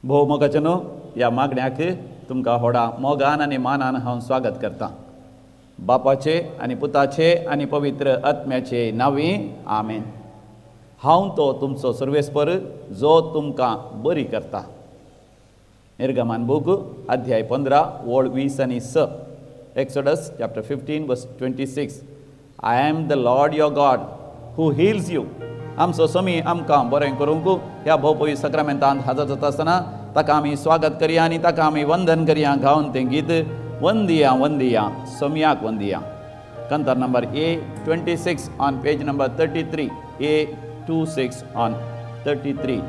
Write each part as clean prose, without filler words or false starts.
भोव मोगाचेनो ह्या मागण्याक तुमकां व्हडा मोगान आनी मानान हांव स्वागत करता. बापाचे आनी पुताचे आनी पवित्र आत्म्याचे नांवी आमेन. हांव तो तुमचो सर्वेस्पर जो तुमकां बरी करता. निर्गमन बूक अध्याय 15 ओळ 20 आनी 6. Exodus chapter 15 verse 26. I am the Lord your God who heals you. आमचो समी आमकां बरें करूंक ह्या भोवपवी सक्रामेंतांत हजर जाता आसतना ताका आमी स्वागत करया आनी ताका आमी वंदन करया गावन तें गीत वंदिया वंदिया समियाक वंदिया. कंतर number A26 on page number 33. A26 on 33.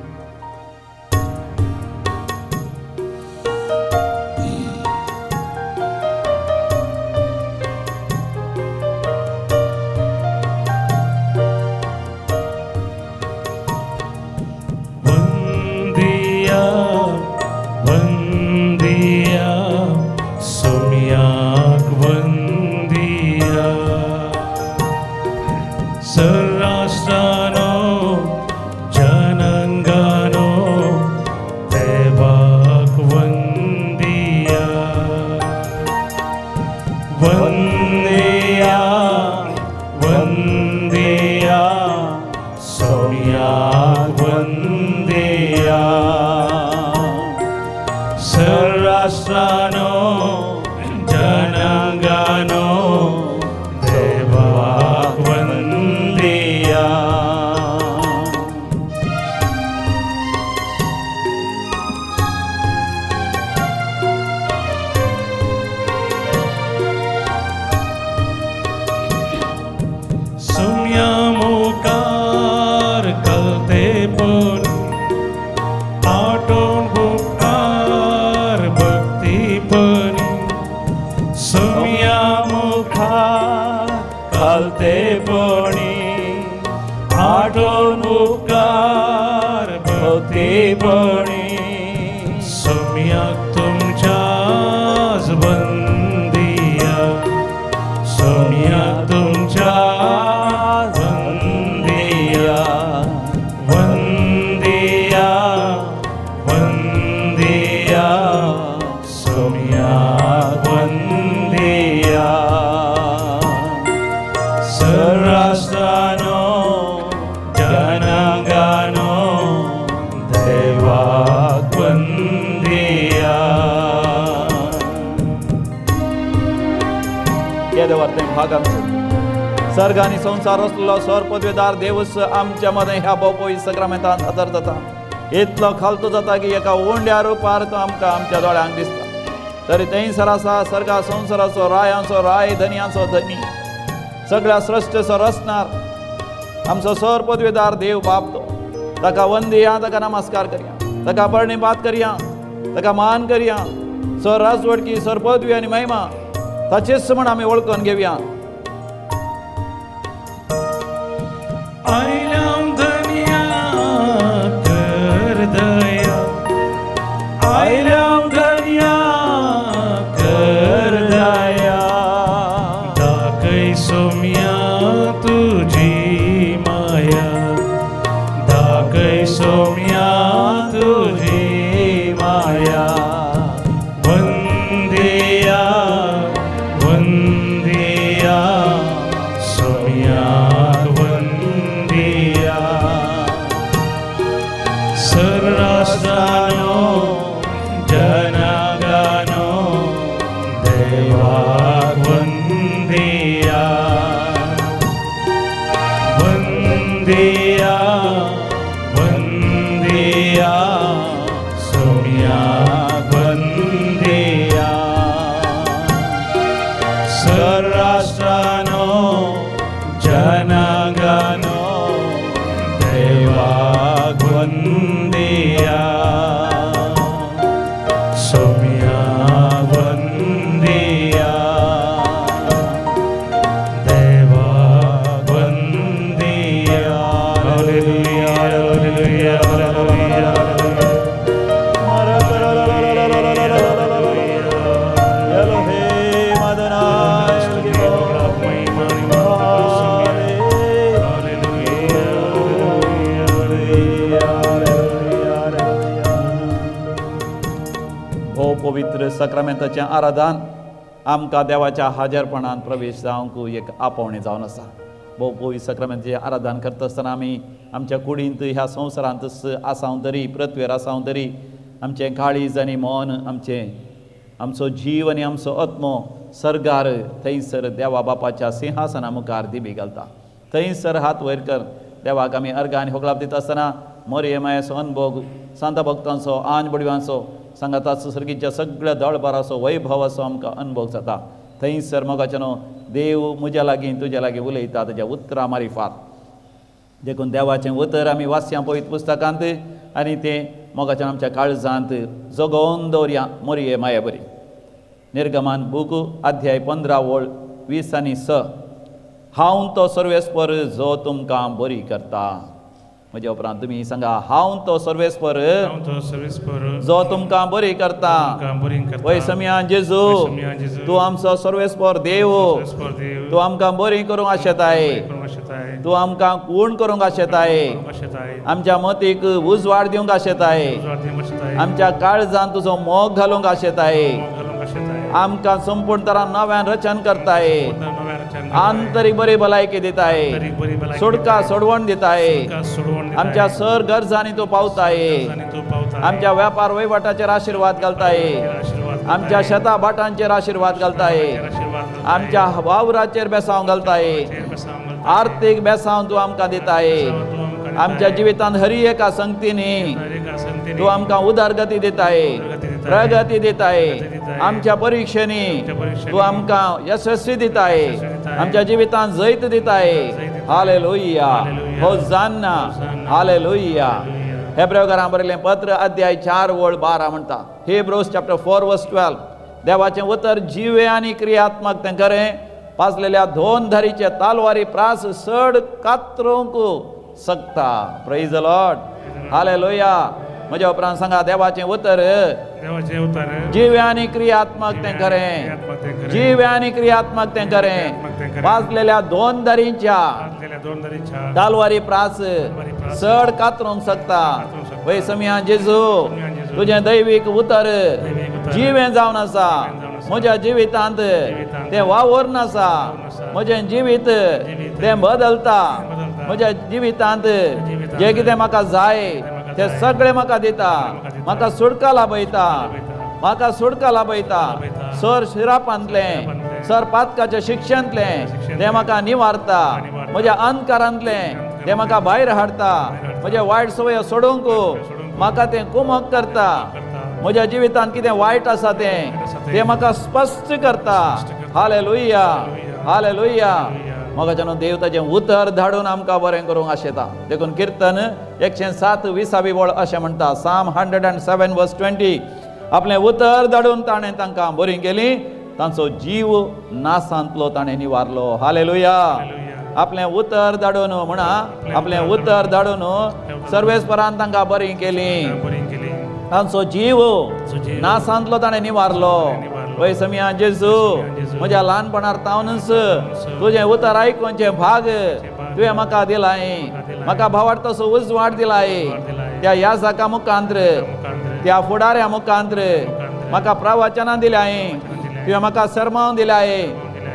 सर्ग आणि संसार असलेलो सौर पदवीदार देवस आमच्या मध्ये ह्या भोवपवी सक्रामेंतांत हजर जाता. इतलो खालतो जाता की एका ओंड्या रुपार तो आमकां आमच्या दोळ्यांक दिसता. तरी थंयसर आसा सर्गा संवसाराचो रायांचो राय धन्याचो धनी सगळ्या सृश्टीचो रचणार आमचो सौर पदवीदार देव बाप तो. ताका वंदिया, ताका नमस्कार करया, ताका प्रणिपात करया, ताका मान करया. सर राजवडकी, सर पदवी आनी महिमा ताचेच म्हण आमी वळखून घेवया. आयलाम धनिया कर दया, आयलाम धनिया कर दया. दाखय सोम्या तुझी माया, दाखय सोम्या तुझी माया. वंदिया वंदिया सोम्या सर्रास्त्रानो जनगानो देवाक वंदिया वंदिया वंदिया सोम्याक वंदिया. सर्रास्त्रानो जनगानो देवाक वंदिया सोम्या वंदिया देवाक वंदिया. हालेलुया हालेलुया हालेलुया एलोहेम अदोनाय पवित्र सक्रामेंताचें आराधन आमकां देवाच्या हाजरपणान प्रवेश जावंक एक आपोवणें जावन आसा. भोव पवित्र सक्रामेंताचें आराधन करता आसतना आमी आमच्या कुडींत ह्या संवसारांत आसांव तरी पृथ्वीर आसांव तरी आमचें काळीज आनी मन आमचो जीव आनी आमचो आत्मो सर्गार थंयसर देवा बापाच्या सिंहासना मुखार दिबी घालता. थंयसर हात वयर कर देवाक आमी अर्गां आनी होगलाप दिता आसतना मोरये मायेचो अनुभव सांत भक्तांचो आंज बडव्यांचो सांगाताचो सर्गीच्या सगळ्या दळबाराचो वैभव असो आमकां अनुभव जाता. थंयसर मोगाच्यानो देव म्हज्या लागीं तुज्या लागीं उलयता ताज्या उतरां मारिफात देखून देवाचें उतर आमी वाचया पवित्र पुस्तकांत आनी तें मोगाच्यान आमच्या काळजांत जगोवन दवरया मोरये माये बरी. निर्गमान बूक अध्याय 15 ओळ 20 आनी 6. हांव तो सर्वेस्पर जो तुमकां बरी करता. म्हज्या उपरांत तुमी सांगा हांव तो सर्वेस्पर जो तुमकां बरी करता. वय समिया जेजू तूं आमचो सर्वेस्पर देव. तूं आमकां बरी करूंक आशेताय. तूं आमकां खूण करूंक आशेताय. आमच्या मतीक उजवाड दिवंक आशेताय. आमच्या काळजांत तुजो मोग घालूंक आशेताय. आमकां संपूर्ण तरान नव्यान रचन करताय. आंतरीक बरी भलायकी दिताय. सुडका सोडवण दिताय. आमच्या सर गरजांनी तूं पावताय. आमच्या वेपार वैवाटाचेर आशिर्वाद घालताय. आमच्या शेता भाटांचेर आशिर्वाद घालताय. आमच्या वावराचेर बेसांव घालताय. आर्थीक बेसांव तूं आमकां दिताय. आमच्या जिवितांत हरी एका संगतींनी तूं आमकां उदारगती दिताय. प्रगती दिताय. आमच्या परिक्षेनी तूं आमकां यशस्वी दिताय. आमच्या जिवितांत जैत दिताय. हालेलुया होसान्ना हालेलुया. हेब्रेवकारांक बरयलें पत्र अध्याय 4 ओळ 12 म्हणटा. हेब्रोस चॅप्टर 4 वर्स 12. देवाचें उतर जिवे आनी क्रियात्मक तें खरें पाजलेल्या 2 धारीचे तालवारी प्रास सड कातरूंक शकता. Praise the lord hallelujah. म्हज्या उपरांत सांगा देवाचें उतर जिवे आनी क्रियात्मक तें खरें. जिवे आनी क्रियात्मक तें खरें वाजलेल्या 2 धारींच्या तालवारी प्रास सड कातरूंक शकता. वय समिया जेजू तुजें दैवीक उतर जिवें जावन आसा. म्हज्या जिवितांत तें वावरून आसा. म्हजें जिवीत तें बदलता. म्हज्या जिवितांत जें कितें म्हाका जाय तें सगळें म्हाका दिता. म्हाका सुडका लाभयता. म्हाका सुडका लाभयता. सर शिरापांतलें सर पातकाच्या शिक्षांतलें तें म्हाका निवारता. म्हज्या अंधकारांतलें तें म्हाका भायर हाडटा. म्हज्या वायट संवय सोडूंक म्हाका तें कुमक करता. म्हज्या जिवितांत कितें वायट आसा तें म्हाका स्पश्ट करता. Hallelujah hallelujah. मोगाच्यान देव ताचें उतर धाडून आमकां बरें करूंक आशेता. देखून किर्तन 107 20 ओळ अशें म्हणटा. साम 107 वर्स 20. आपलें उतर धाडून ताणें तांकां बरी केली. तांचो जीव नासांतलो ताणें निवारलो. हालेलुया. आपलें उतर धाडून म्हणा आपलें उतर धाडून सर्वेस्परान तांकां बरी केली. तांचो जीव नासांतलो ताणें निवारलो. वय समिया जेजू म्हज्या ल्हानपणार तावनच तुजें उतर आयकूनचें भाग तुवें म्हाका दिलाय. म्हाका भावाड तसो उजवाड दिलाय. त्या याजका मुखांत्र त्या फुडाऱ्या मुखांत्र म्हाका प्रवचनां दिल्याय. तुवें म्हाका सर्मां दिल्याय.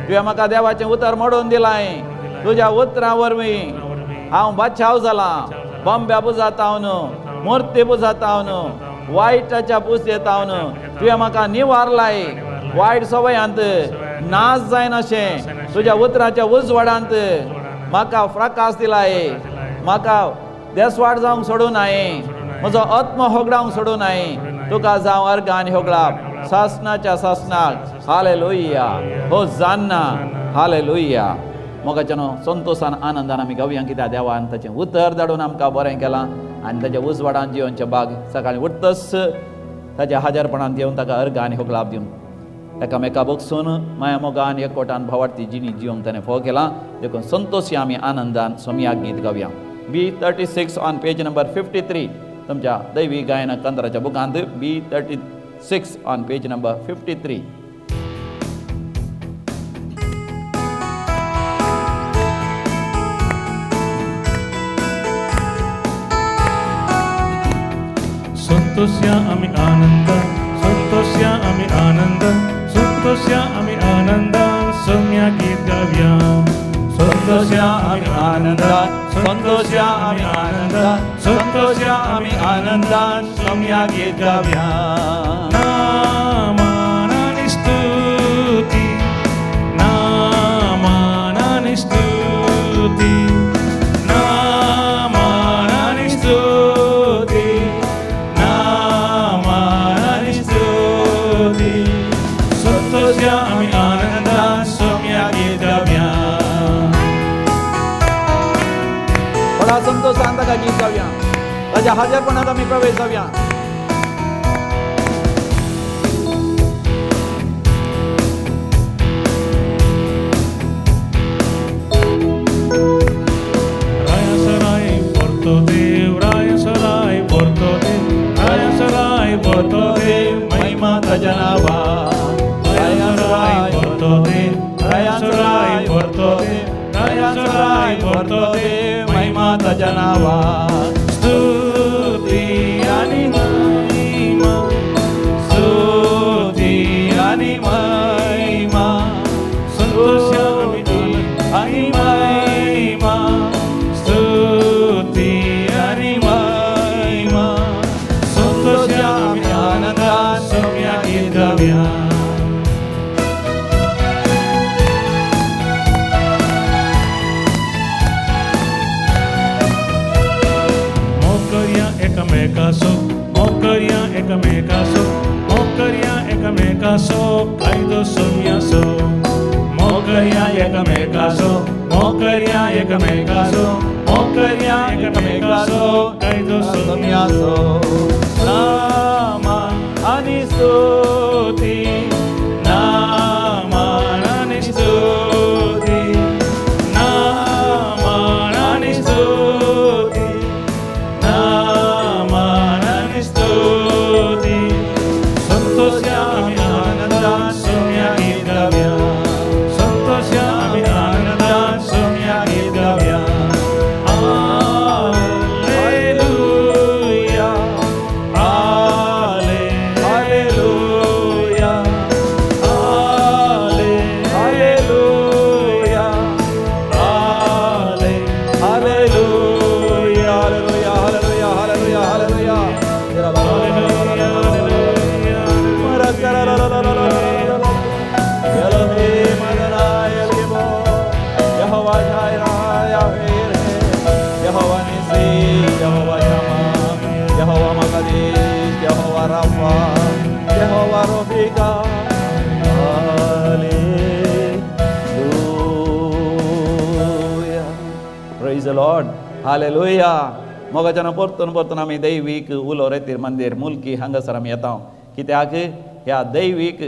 तुवें म्हाका देवाचें उतर मोडून दिलाय. तुज्या उतरां वरवीं हांव बादशाव जालां. बंब्या पुजातावन मुर्ती पुजातावन वायटाच्या पुजयतावन तुवें म्हाका निवारलाय. वायट सवयांत नाश जायन अशें तुज्या उतराच्या उजवाडांत म्हाका प्रकाश दिलाय. म्हाका देसवाड जावंक सोडूनाय. म्हजो आत्मो होगडावंक सोडूनाय. तुका जावं अर्गां आनी होगलाप सासनाच्या सासनाक. हालेलुया होसान्ना हालेलुया. मोगाच्यानो संतोशान आनंदान आमी गावया कित्याक देवान ताचें उतर धाडून आमकां बरें केलां आनी ताच्या उजवाडान जिवनचे बाग सकाळीं उठतच ताच्या हाजरपणान येवन ताका अर्गां आनी होगलाप दिवन एकामेका बगसून माया मोगान एकवटान भावार्थी जिणी जिवंक ताणें फोव केलां. देखून संतोशी आमी आनंदान सोमयाक गीत गावया. B36 on page number 53. तुमच्या दैवी गायन केंद्राच्या बुकांत B36 ऑन पेज नंबर 53. संतोषया आमी आनंद संतोष संतोषया आम्ही आनंदान, संतोषया आम्ही आनंदान सौम्या गीत गाऊया. संतोषया आम्ही आनंदात, संतोषया आम्ही आनंदात, संतोषया आम्ही आनंदात सौम्या गीत गाऊया. नामानाने स्तुती, नामानाने स्तुती, नामानाने स्तुती, नामानाने स्तुती. संतोषया आम्ही आनंदात सौम्या गीत गाऊया. थोडा संतोषांत का गीत गाऊया. त्याच्या हजरपणात आम्ही प्रवेश जाऊया. रायसराय पोरतो देव, रायसराय पोरतो देव, रायसराय पोरतो देव, महिमा त्याच्या नावा. रायसराय पोरतो देव, रायसराय पोरतो देव, रायसराय पोरतो देव, महिमा त्याच्या नावा. स्तुती आणि महिमा, स्तुती आणि महिमा, संतोष आणि महिमा, स्तुती आणि महिमा, संतोष आणि आनंदात सौम्या गीत गाऊया. मोकर्या एकमेकासो, मोकर्या एकमेकासो, मोकर्या एकमेकासो, कायदो सौम्यासो. मोकर्या एकमेकासो, मोकर्या एकमेकासो, मोकर्या एकमेकासो, कायदो सौम्यासो. नामा आणि स्तुती, नामा आणि स्तुती, नामा आणि स्तुती, नामानाने स्तुती. संतोषया आम्ही आनंदात सौम्या गीत गाऊया. संतोषया आम्ही आनंदात सौम्या गीत गाऊया. हालेलुया, हालेलुया, हालेलुया, हालेलुया, हालेलुया, हालेलुया, हालेलुया. यहोवा जायरा, यहोवा निसी, यहोवा शमा, यहोवा मकादेश, यहोवा राफा, यहोवा रोफिका. हालेलुया. Praise the lord. हालेलुया. मोगाच्यानं परतून परतून आम्ही दैवीक उलो रेतीर मंदिर मुलकी हांगासर आमी येता. कित्याक ह्या दैवीक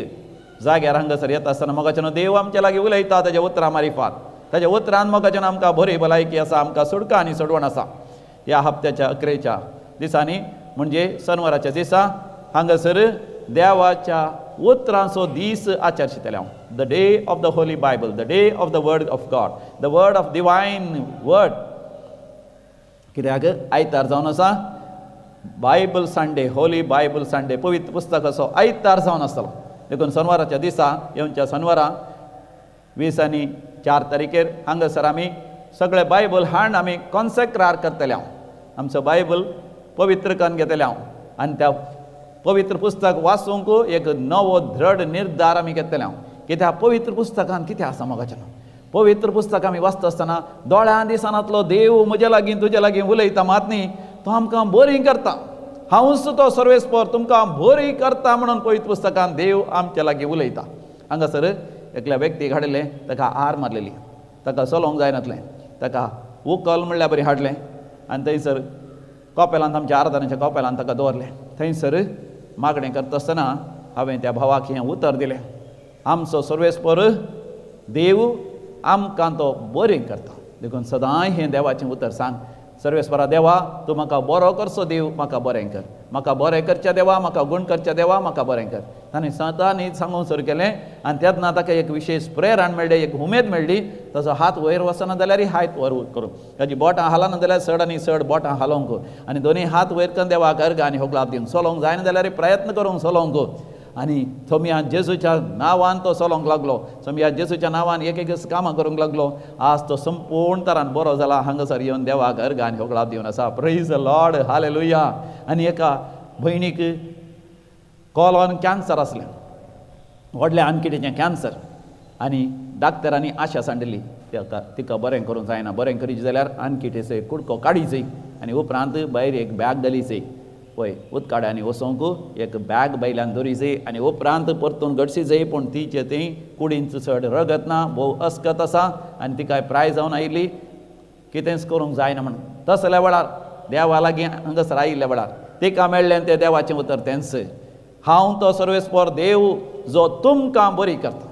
जाग्यार हांगासर येता आसतना मोगाच्यानं देव आमच्या लागीं उलयता ताच्या उतरां मारिफात. ताच्या उतरान मोगाच्यानं आमकां बरी भलायकी आसा, आमकां सुडका आनी सोडवण आसा. ह्या हप्त्याच्या अकरेच्या दिसांनी म्हणजे शनवाराच्या दिसा हांगासर देवाच्या उतरांचो दीस आचरशितले हांव. The day of the Holy Bible, the day of the word of God, the word of divine word. कित्याक आयतार जावन आसा Bible Sunday, Holy Bible Sunday, पवित्र पुस्तकाचो आयतार जावन आसतलो. देखून शनवाराच्या दिसा येवच्या शनवारा 20 आनी 4 तारीखेर हांगासर आमी सगळे बायबल हांड आमी कॉन्सेक्रार करतले हांव. आमचो बायबल पवित्र करून घेतले हांव आनी त्या पवित्र पुस्तक वाचूंक एक नवो दृढ निर्धार आमी घेतले हांव. कित्याक पवित्र पुस्तकान कितें आसा मोगाच्यान. पवित्र पुस्तक आमी वाचता आसतना दोळ्यां दिसांतलो देव म्हज्या लागीं तुज्या लागीं उलयता मात न्ही, तो आमकां बरी करता. हांवूच तो सर्वेस्पर तुमकां बरी करता म्हणून पवित्र पुस्तकान देव आमच्या लागीं उलयता. हांगासर एकल्या व्यक्तीक हाडलें, ताका आर मारलेली, ताका चलोवंक जायनासलें, ताका उकल म्हणल्यार बरी हाडलें आनी थंयसर कॉपेलांत आमच्या आराधनाच्या कॉपेलांत ताका दवरलें. थंयसर मागणें करता आसतना हांवें त्या भावाक हें उतर दिलें, आमचो सर्वेस्पर देव आमकां तो बरें करता. देखून सदांय हें देवाचें उतर सांग, सर्वेस्परा देवा तूं म्हाका बरो करचो देव, म्हाका बरें कर, म्हाका बरें करचें देवा, म्हाका गूण करचें देवा, म्हाका बरें कर. ताणें सदांच सांगूंक सुरू केलें आनी तेन्ना ताका एक विशेश प्रेरण मेळ्ळी, एक उमेद मेळ्ळी. ताचो हात वयर वचना जाल्यार हात वयर करूं, ताजी बोटां हालना जाल्यार चड आनी चड बोटां हालोवंक आनी दोनी हात वयर करून देवाक अर्घ आनी होगलाप दिवन चलोवंक जायना जाल्यार प्रयत्न करूंक चलोवंक. आनी थोमिया जेजूच्या नांवान तो चलोंक लागलो. थोमिया जेजूच्या नांवान एक एक कामां करूंक लागलो. आज तो संपूर्ण तरान बरो जाला. हांगासर येवन देवाक अर्गान होगळाव दिवन आसा. Praise the lord, hallelujah. आनी एका भयणीक कॉलॉन कॅन्सर आसलें, व्हडलें आंतकिडेचें कॅन्सर. आनी डाक्टरांनी आशा सांडली तिका बरें करूंक जायना, बरें करीत जाल्यार आंतकिडेचो कुडको काडीचय आनी उपरांत भायर एक बॅग घालीचय. पळय उदकाड्यांनी वचोंक एक बॅग बायल्यान दवरीचय आनी उपरांत परतून घडशीचय. पूण तिचे ती कुडींच चड रगत ना, भोव अस्कत आसा आनी तिका प्राय जावन आयिल्ली, कितेंच करूंक जायना म्हणून. तसल्या वेळार देवा लागीं हांगासर आयिल्ल्या वेळार तिका मेळ्ळें तें देवाचें उतर तेंच, हांव तो सर्वेस्पर देव जो तुमकां बरी करता.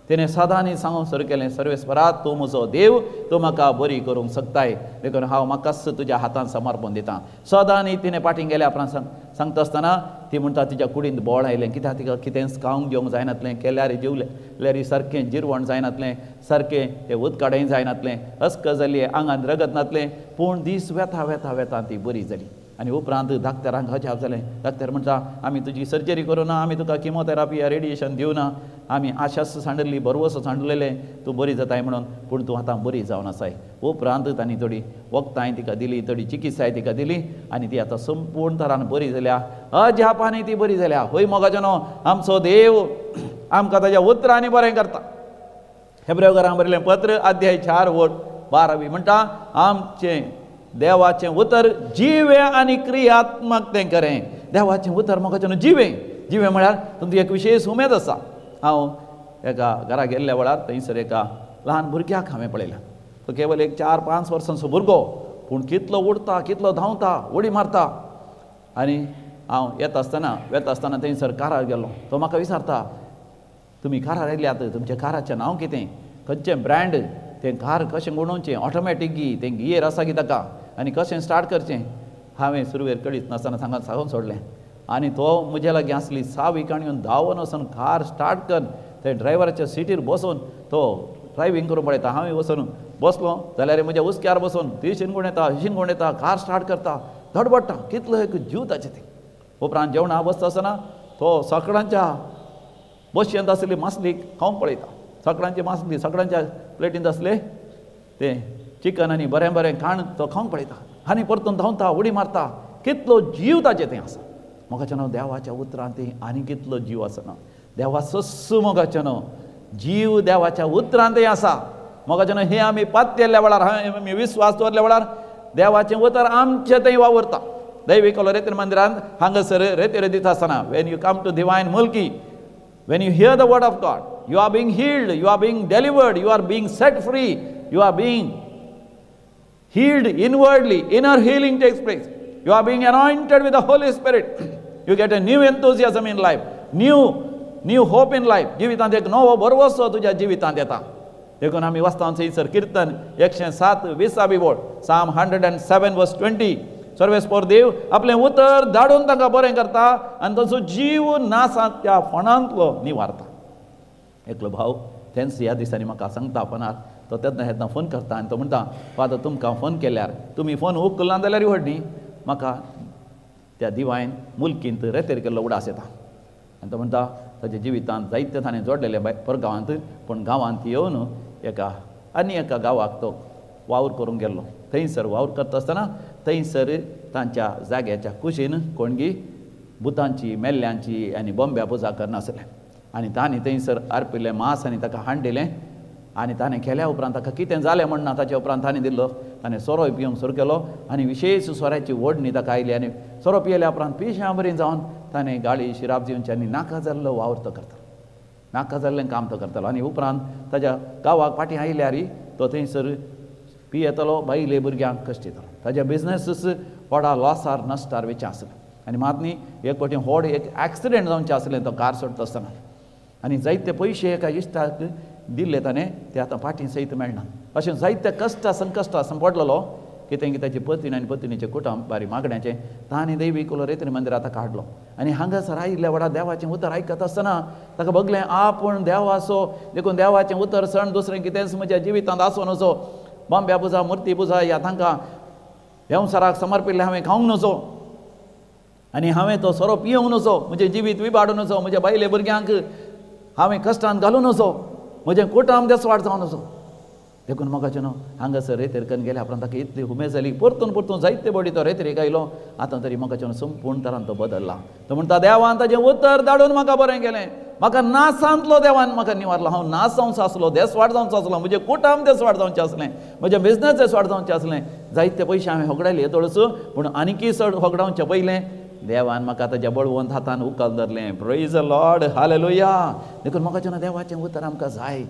तिणें सदांनी सांगूंक सुरू केलें, सर्वेस्परात तूं म्हजो देव, तूं म्हाका बरी करूंक शकताय, देखून हांव म्हाकाच तुज्या हातांत समर्पण दितां. सदांनी तिणें फाटीं गेल्या उपरांत सांगता आसतना ती म्हणटा तिच्या कुडींत बोळ आयलें, कित्याक तिका कितेंच खावंक घेवंक जायनासलें, केल्यार जेवल्यार सारकें जिरवण जायनासलें, सारकें तें उदकाडें जायनासलें, अस्क जाली, आंगांत रगत नासलें. पूण दीस वेता वेता वेता ती बरी जाली. आनी उपरांत डाक्टरांक अजाप जालें. डाक्टर म्हणटा आमी तुजी सर्जरी करूं ना, आमी तुका किमोथेरापी या रेडिएशन दिवना, आमी आशास सांडली, बरवस सांडलेलें, तूं बरी जाताय म्हणून, पूण तूं आतां बरी जावन आसाय. उपरांत तांणी थोडी वखदांय तिका दिली, थोडी चिकित्साय तिका दिली आनी ती आतां संपूर्ण तरान बरी जाल्या. अजापांनी ती बरी जाल्या. होय मोगाचेनो, आमचो देव आमकां ताज्या उतरांनी बरें करता. हेब्रेवकारांक बरयलें पत्र अध्याय 4:12 म्हणटा आमचें देवाचें उतर जिवे आनी क्रियात्मक तें करें. देवाचें उतर मोगाचेनो जिवे म्हळ्यार तुमची एक विशेश उमेद आसा. हांव एका घरा गेल्ल्या वेळार थंयसर एका ल्हान भुरग्याक हांवें पळयलें. तो केवल एक 4-5 वर्सांचो भुरगो, पूण कितलो उडटा, कितलो धांवता, उडी मारता. आनी हांव वेता आसतना थंयसर कारार गेलो. तो म्हाका विचारता, तुमी कारार आयल्यात, तुमच्या काराचें नांव कितें, खंयचें ब्रँड, तें कार कशें गुणोवचें, ऑटोमॅटीक गी, तें गियर आसा की ताका, आनी कशें स्टार्ट करचें. हांवें सुरवेर कळीत नासतना सांगून सोडलें. आनी तो म्हज्या लागीं आसली सावी काणयोन धांवन वचून कार स्टार्ट कर, ते ड्रायव्हराच्या सिटीर बसून तो ड्रायव्हिंग करूंक पळयता. हांवें वचून बसलो जाल्यार म्हज्या उस्क्यार बसून ती शिनगूण येता, कार स्टार्ट करता, धडपडटा. कितलो एक जीव ताचें तें. उपरांत जेवणा बसता आसतना तो सकाळच्या बसयेंत आसली मासलीक खावंक पळयता. सकाळच्या प्लेटींत आसले तें चिकन आनी बरें बरें खाण तो खावंक पळयता आनी परतून धांवता, उडी मारता. कितलो जीव ताचें तें आसा. मोगाचेनो देवाच्या उतरांत आनी कितलो जीव आसना. देवा सस्सू मोगाचेनो जीव देवाच्या उतरांतय आसा. मोगाचेनो हें आमी पातयल्ल्या वेळार, आमी विस्वास दवरल्या वेळार देवाचें उतर आमचें थंय वावरता. दैवीक रेतीर मंदिरांत हांगासर रेतीर दिता आसतना वेन यू कम टू डिवायन मुल्की, when you hear the word of God, you are being healed, you are being delivered, you are being set free, you are being healed inwardly. Inner healing takes place. You are being anointed with the Holy Spirit. You get a new enthusiasm in life, new hope in life. जिवितांत एक नवो बरवसो तुज्या जिवितांत येता. देखून आमी वाचता थंयसर कीर्तन 107:20 बोल, Psalm 107:20. सर्वेस्पर देव आपलें उतर धाडून तांकां बरें करता आनी ताचो जीव नासा त्या फोंडांतलो निवारता. एकलो भाव तेंच ह्या दिसांनी म्हाका सांगता फोनार. तो तेन्ना फोन करता आनी तो म्हणटा, फादर तुमकां फोन केल्यार तुमी फोन उखलना जाल्यार व्हड न्ही, म्हाका त्या दिवायन मुल्कींत रेतेर केल्लो उडास येता. आनी तो म्हणटा ताच्या जिवितांत जायते ताणें जोडलेले परगांवांत, पूण गांवांत येवन आनी एका गांवाक तो वावर करूंक गेल्लो. थंयसर वावर करता आसतना थंयसर तांच्या जाग्याच्या कुशीन कोणगी भुतांची, मेल्ल्यांची आनी बोंब्या पुजा करनासलें. आनी तांणी थंयसर आरपिल्लें मांस आनी ताका हांडिल्लें. आनी ताणें केल्या उपरांत ताका कितें जालें म्हणना ताच्या उपरांत ताणें दिल्लो. ताणें सोरो पिवंक सुरू केलो आनी विशेश सोऱ्याची ओडणी ताका आयली. आनी सोरो पियेल्या उपरांत पिश्यां बरी जावन ताणें गाळी शिराब दिवची आनी नाका जाल्लो वावर तो करतालो, नाका जाल्लें काम तो करतालो. आनी उपरांत ताच्या गांवाक फाटीं आयल्यार तो थंयसर पियेतालो, बायले भुरग्यांक कश्ट दितालो. ताजे बिझनस व्हडा लॉसार नश्टार वेचां आसलें. आनी मात न्ही एक फावटी व्हड एक एक्सिडेंट जावचें आसलें तो कार सोडटा आसतना. आनी जायते पयशे एका इश्टाक दिल्ले ताणें, ते आतां फाटीं सयत मेळना. अशें जायते कश्टा संकश्टा पडलेलो. कितें की ताची पत्नी आनी पत्नीचें कुटुंब बारी मागण्याचें ताणें दैवीक रेतीर मंदिरांत ताका हाडलो. आनी हांगासर आयिल्ल्या वेळार देवाचें उतर आयकत आसतना ताका बगलें आपूण देवाचो, देखून देवाचें उतर सण दुसरें कितेंच म्हज्या जिवितांत आसूं नजो. बोंब्या पुजा, मुर्ती पुजा ह्या तांकां वेवसाराक समर्पिल्लें हांवें खावंक नजो. आनी हांवें तो सोरो पियोंक नसो, म्हजें जिवीत विबाडूं नसो, म्हज्या बायले भुरग्यांक हांवें कश्टान घालूं नसो, म्हजें कुटुंब देसवाड जावं नसो. देखून म्हाका न्हू हांगासर रेतेरकन गेल्या उपरांत ताका इतली उमेद जाली. परतून जायते बडी तो रेतरेक आयलो. आतां तरी म्हाका न्हू संपूर्ण तरान तो बदलला. तो म्हणटा देवान ताजें उतर धाडून म्हाका बरें केलें. म्हाका नासांतलो देवान म्हाका निवारलो. हांव नास जावंचो आसलो, देसवाड जावंचो आसलो, म्हजें कुटुंब देसवाड जावचें आसलें, म्हजें बिझनस देसवाड जावचें आसलें. जायते पयशे हांवें होगडायले येतोळस, पूण आनीकय चड होगडावचें पयलें देवान म्हाका ताज्या बळवंत हातान उखल धरलें. Praise the lord, hallelujah. देखून म्हाका न्हू देवाचें उतर आमकां जाय.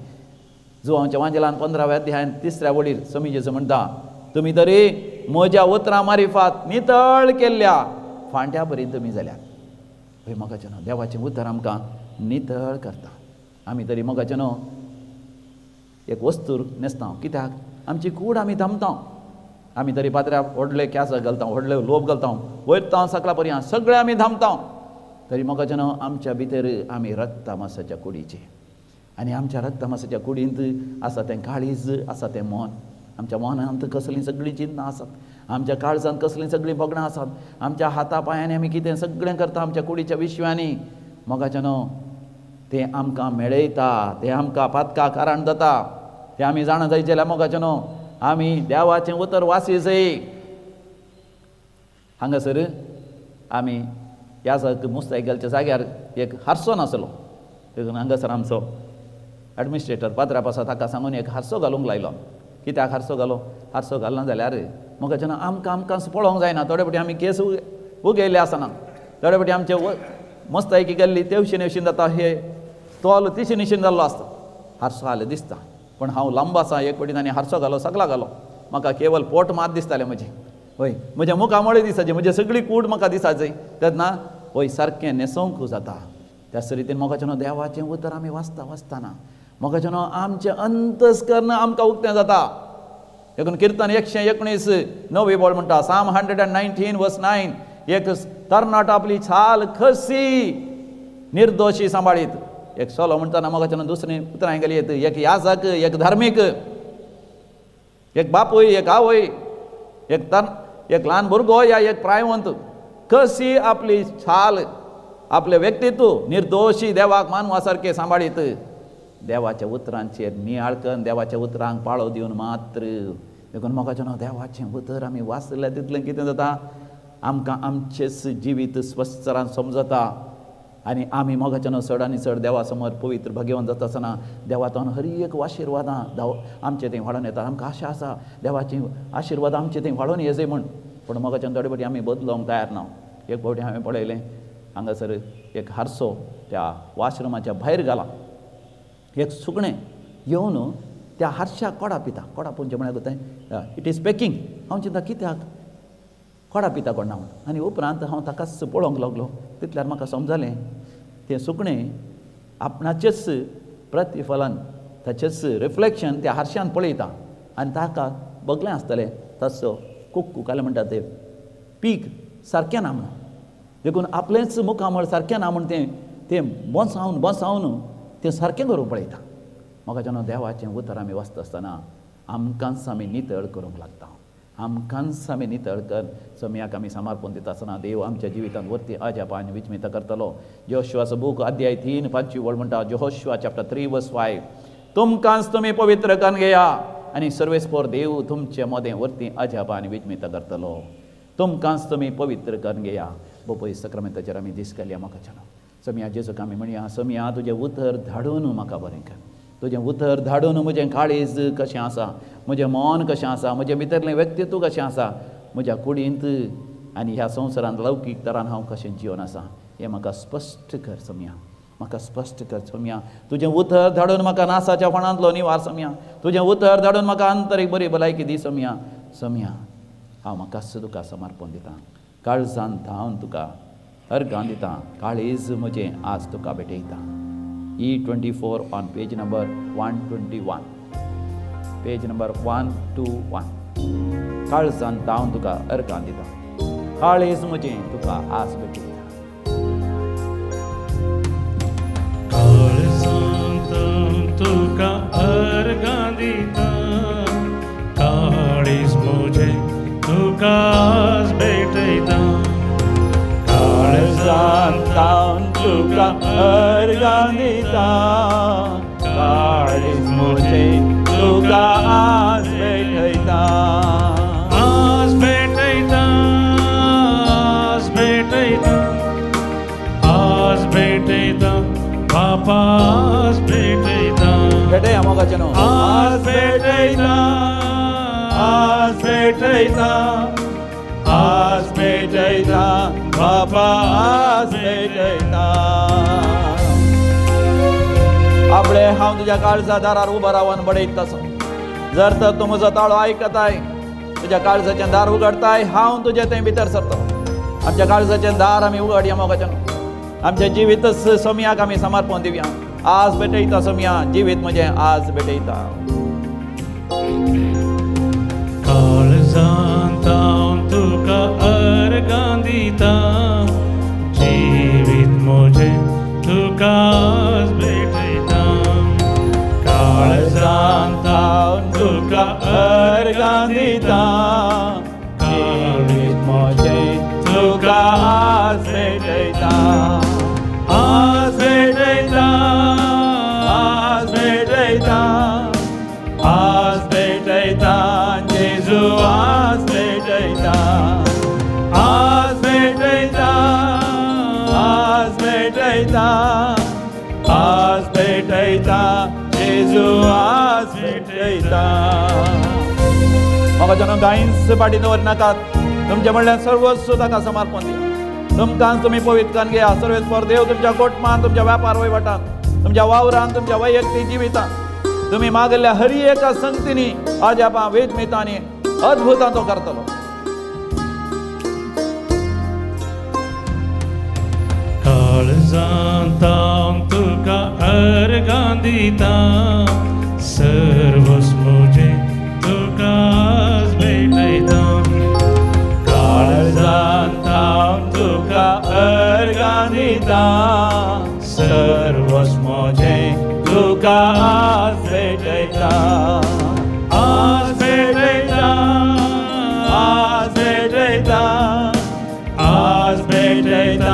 जो आमच्या वांजेलान 15व्या अध्यायान 3ऱ्या वडीर समी जेजू म्हणटा, तुमी तरी म्हज्या उतरां मारिफात नितळ केल्ल्या फांट्या पर्यंत तुमी जाल्यात. हय म्हाका न्हू देवाचें उतर आमकां नितळ करता. आमी तरी म्हाका न्हू एक वस्तूर न्हेसता. कित्याक आमची कूड आमी धामता. आमी तरी पात्र्याक व्हडले कॅस घालता, व्हडले लोब घालता, वयर सकला पर्यंत सगळे आमी धामता. तरी म्हाका न्हू आमच्या भितर आमी रक्त मांसाच्या कुडीचे. आनी आमच्या रक्त मांसाच्या कुडींत आसा तें काळीज, आसा तें मोन. आमच्या मोनांत कसलीं सगळीं चिन्नां आसात. आमच्या काळजांत कसलीं सगळीं बगडां आसात. आमच्या हाता पांयांनी आमी कितें सगळें करता आमच्या कुडीच्या विश्वांनी. म्हाका न्हू तें आमकां मेळयता, तें आमकां पातका कारण जाता. तें आमी जाणा जायचें जाल्यार म्हाका न्हू आमी देवाचें उतर वासी जाय. हांगासर आमी ह्या मुस्तायकलच्या जाग्यार एक हारसो नासलो. देखून हांगासर आमचो एडमिनिस्ट्रेटर पात्रा पासा ताका सांगून एक हारसो घालूंक लायलो. कित्याक हारसो घालो? हारसो घालना जाल्यार म्हाका न्हू आमकां पळोवंक जायना. थोडे फावटी आमी केस उगयल्ले आसना. थोडे फावटी आमचे मस्तायकी गेल्ली तेवशी नेवशीन जाता, हे तोल तिशी निशीन जाल्लो आसता. हारसो आले दिसता, पण हांव लांब आसा. एक फावटी ताणें हारसो घालो, सगळा घालो. म्हाका केवल पोट मात दिसतालें म्हजें. हय म्हज्या मुखामळे दिसाचें, म्हजी सगळी कूड म्हाका दिसाचें. तेन्ना हय सारकें न्हेसोवंक जाता. त्याच रितीन म्हाका न्हू देवाचें उतर आमी वाचतना म्हाका न्हू आमचें अंतस्करण आमकां उक्तें जाता. देखून किर्तन 119 बोल म्हणटा, साम 119 वर्स 9, एक तरणाट आपली छाल खसी निर्दोशी सांबाळीत. एक सोलो म्हणटाना म्हाका न्हू दुसरें उतरां गेली येत. एक याजक, एक धार्मीक, एक बापूय, एक आवय, एक ल्हान भुरगो या एक प्रायवंत कशी आपली छाल, आपले व्यक्तित्व निर्दोशी देवाक मानवा सारके सांबाळीत. देवाच्या उतरांचेर नियाळकन, देवाच्या उतरांक पाळो दिवन मात्र. देखून म्हाका न्हू देवाचें उतर आमी वाचल्या तितलें कितें जाता, आमकां आमचेच जिवीत स्वस्थ तरान समजता. आनी आमी म्हाका न्हू चड आनी चड देवा समोर पवित्र भाग्यवान जाता आसतना देवातान हर एक आशिर्वादां आमचे थंय वाडोवन येता. आमकां आशा आसा देवाची आशिर्वाद आमचे थंय वाडोवन येजय म्हूण. पूण म्हाका थोडे फावटी आमी बदलोवंक तयार ना. एक फावटी हांवें पळयलें हांगासर एक हारसो त्या वॉशरुमाच्या भायर घाला. एक सुकणें येवन त्या हारशाक कोडा पिता. कोडा पोवचे म्हळ्यार कोताय इट इज पॅकिंग. हांव चिंता कित्याक कोडा पिता कोणा म्हूण. आनी उपरांत हांव ताकाच पळोवंक लागलो. तितल्यार म्हाका समजलें तें सुकणें आपणाचेच प्रतिफलन, ताचेच रिफ्लेक्शन त्या हारशान पळयता. आनी ताका बगलें आसतलें तसो कुक्काले म्हणटा तें पीक सारकें ना म्हणून. देखून आपलेंच मुखामळ सारकें ना म्हूण तें बसावन तें सारकें करूंक पळयता. म्हाका न्हू देवाचें उतर आमी वाचता आसतना आमकांच आमी नितळ करूंक लागता. आमकांच आमी नितळ कर. समयाक आमी समर्पण दिता आसतना देव आमच्या जिवितांत वरती अजाप आनी विस्मित करतलो. यहोशुआचो बूक अध्याय 3:5 म्हणटा, यहोशुआ चॅप्टर 3 वर्स 5, तुमकांच तुमी पवित्र करून घेया आनी सर्वेस्पोर देव तुमचे मदें वरती अजाप आनी विस्मित करतलो. तुमकांच तुमी पवित्र करून घेया. बोपय सक्रामेंताचेर आमी दीस घालया. म्हाका न्हू समया जेजूक आमी म्हणया, समया तुजें उतर धाडून म्हाका बरें कर. तुजें उतर धाडून म्हजें काळीज कशें आसा, म्हजें मन कशें आसा, म्हजें भितरलें व्यक्तित्व कशें आसा, म्हज्या कुडींत आनी ह्या संवसारांत लौकीक तरान हांव कशें जिवन आसा हें म्हाका स्पश्ट कर. समया म्हाका स्पश्ट कर. समया तुजें उतर धाडून म्हाका नासाच्या फणांतलो निवार. समया तुजें उतर धाडून म्हाका आंतरीक बरी भलायकी दी. समया हांव म्हाका तुका समर्पण दितां. काळजांत हांव तुका अर्गां दितां. काळीज म्हजें आज तुका भेटयता. E24 on page number 121. Page number 121. काळजांत हांव तुका अर्गां दितां. काळीज म्हजें तुका आज भेटयता. काळजांत तुका अर्गां दिता. काळीज म्हजें तुका आज भेटयता. तुका अर्गां दिता काळीज म्हजे तुका आज भेटयता आज भेटयता आज भेटयता आज भेटयता बापा आज भेटयता भेटया मोगाचे न्हू आज भेटयता आज भेटयता आज भेटयता बापा आज भेटयता आपले हांव तुज्या काळजा दारार उबो रावन बडयत तसो जर तर तूं म्हजो ताळो आयकताय तुज्या काळजाचें दार उगडताय हांव तुजे थंय भितर सरतो आमच्या काळजाचें दार आमी उगडया मोगाचें आमच्या जिवीत सोम्याक आमी समर्पण दिवया आज भेटयता सोम्या जिवीत म्हजें आज भेटयता काळजांत हांव तुका अर्गां दिता जिवीत म्हजें तुका आज भेटयता काळजांत हांव तुका अर्गां दिता जिवीत म्हजें तुका आज भेटयता आज भेटयता आज भेटयता आज भेटयता जेजू आज भेटयता आज भेटयता आज भेटयता आज भेटयता जेजू आज भेटयता म्हाका जन गायींच पाटी दवरनाकात तुमचे म्हणल्यार सर्वस्व ताका समर्पण दिया तुमकांच तुमी पवित्र करून घेया सर्वेस फॉर देव तुमच्या कोटमान तुमच्या व्यापार वयवटांत तुमच्या वावरांत तुमच्या वैयक्तीक जिवितांत तुम्ही मागल्या हरी एका संगतीनी आज आपण वेदमितांनी अद्भुतां तो करतलो काळजांत हांव तुका अर्गां दिता सर्वस्व म्हजें तुका आज भेटयता काळजांत हांव तुका अर्गां दिता सर्वस्व म्हजें तुका आज भेटयता आज भेटयता आज भेटयता आज भेटयता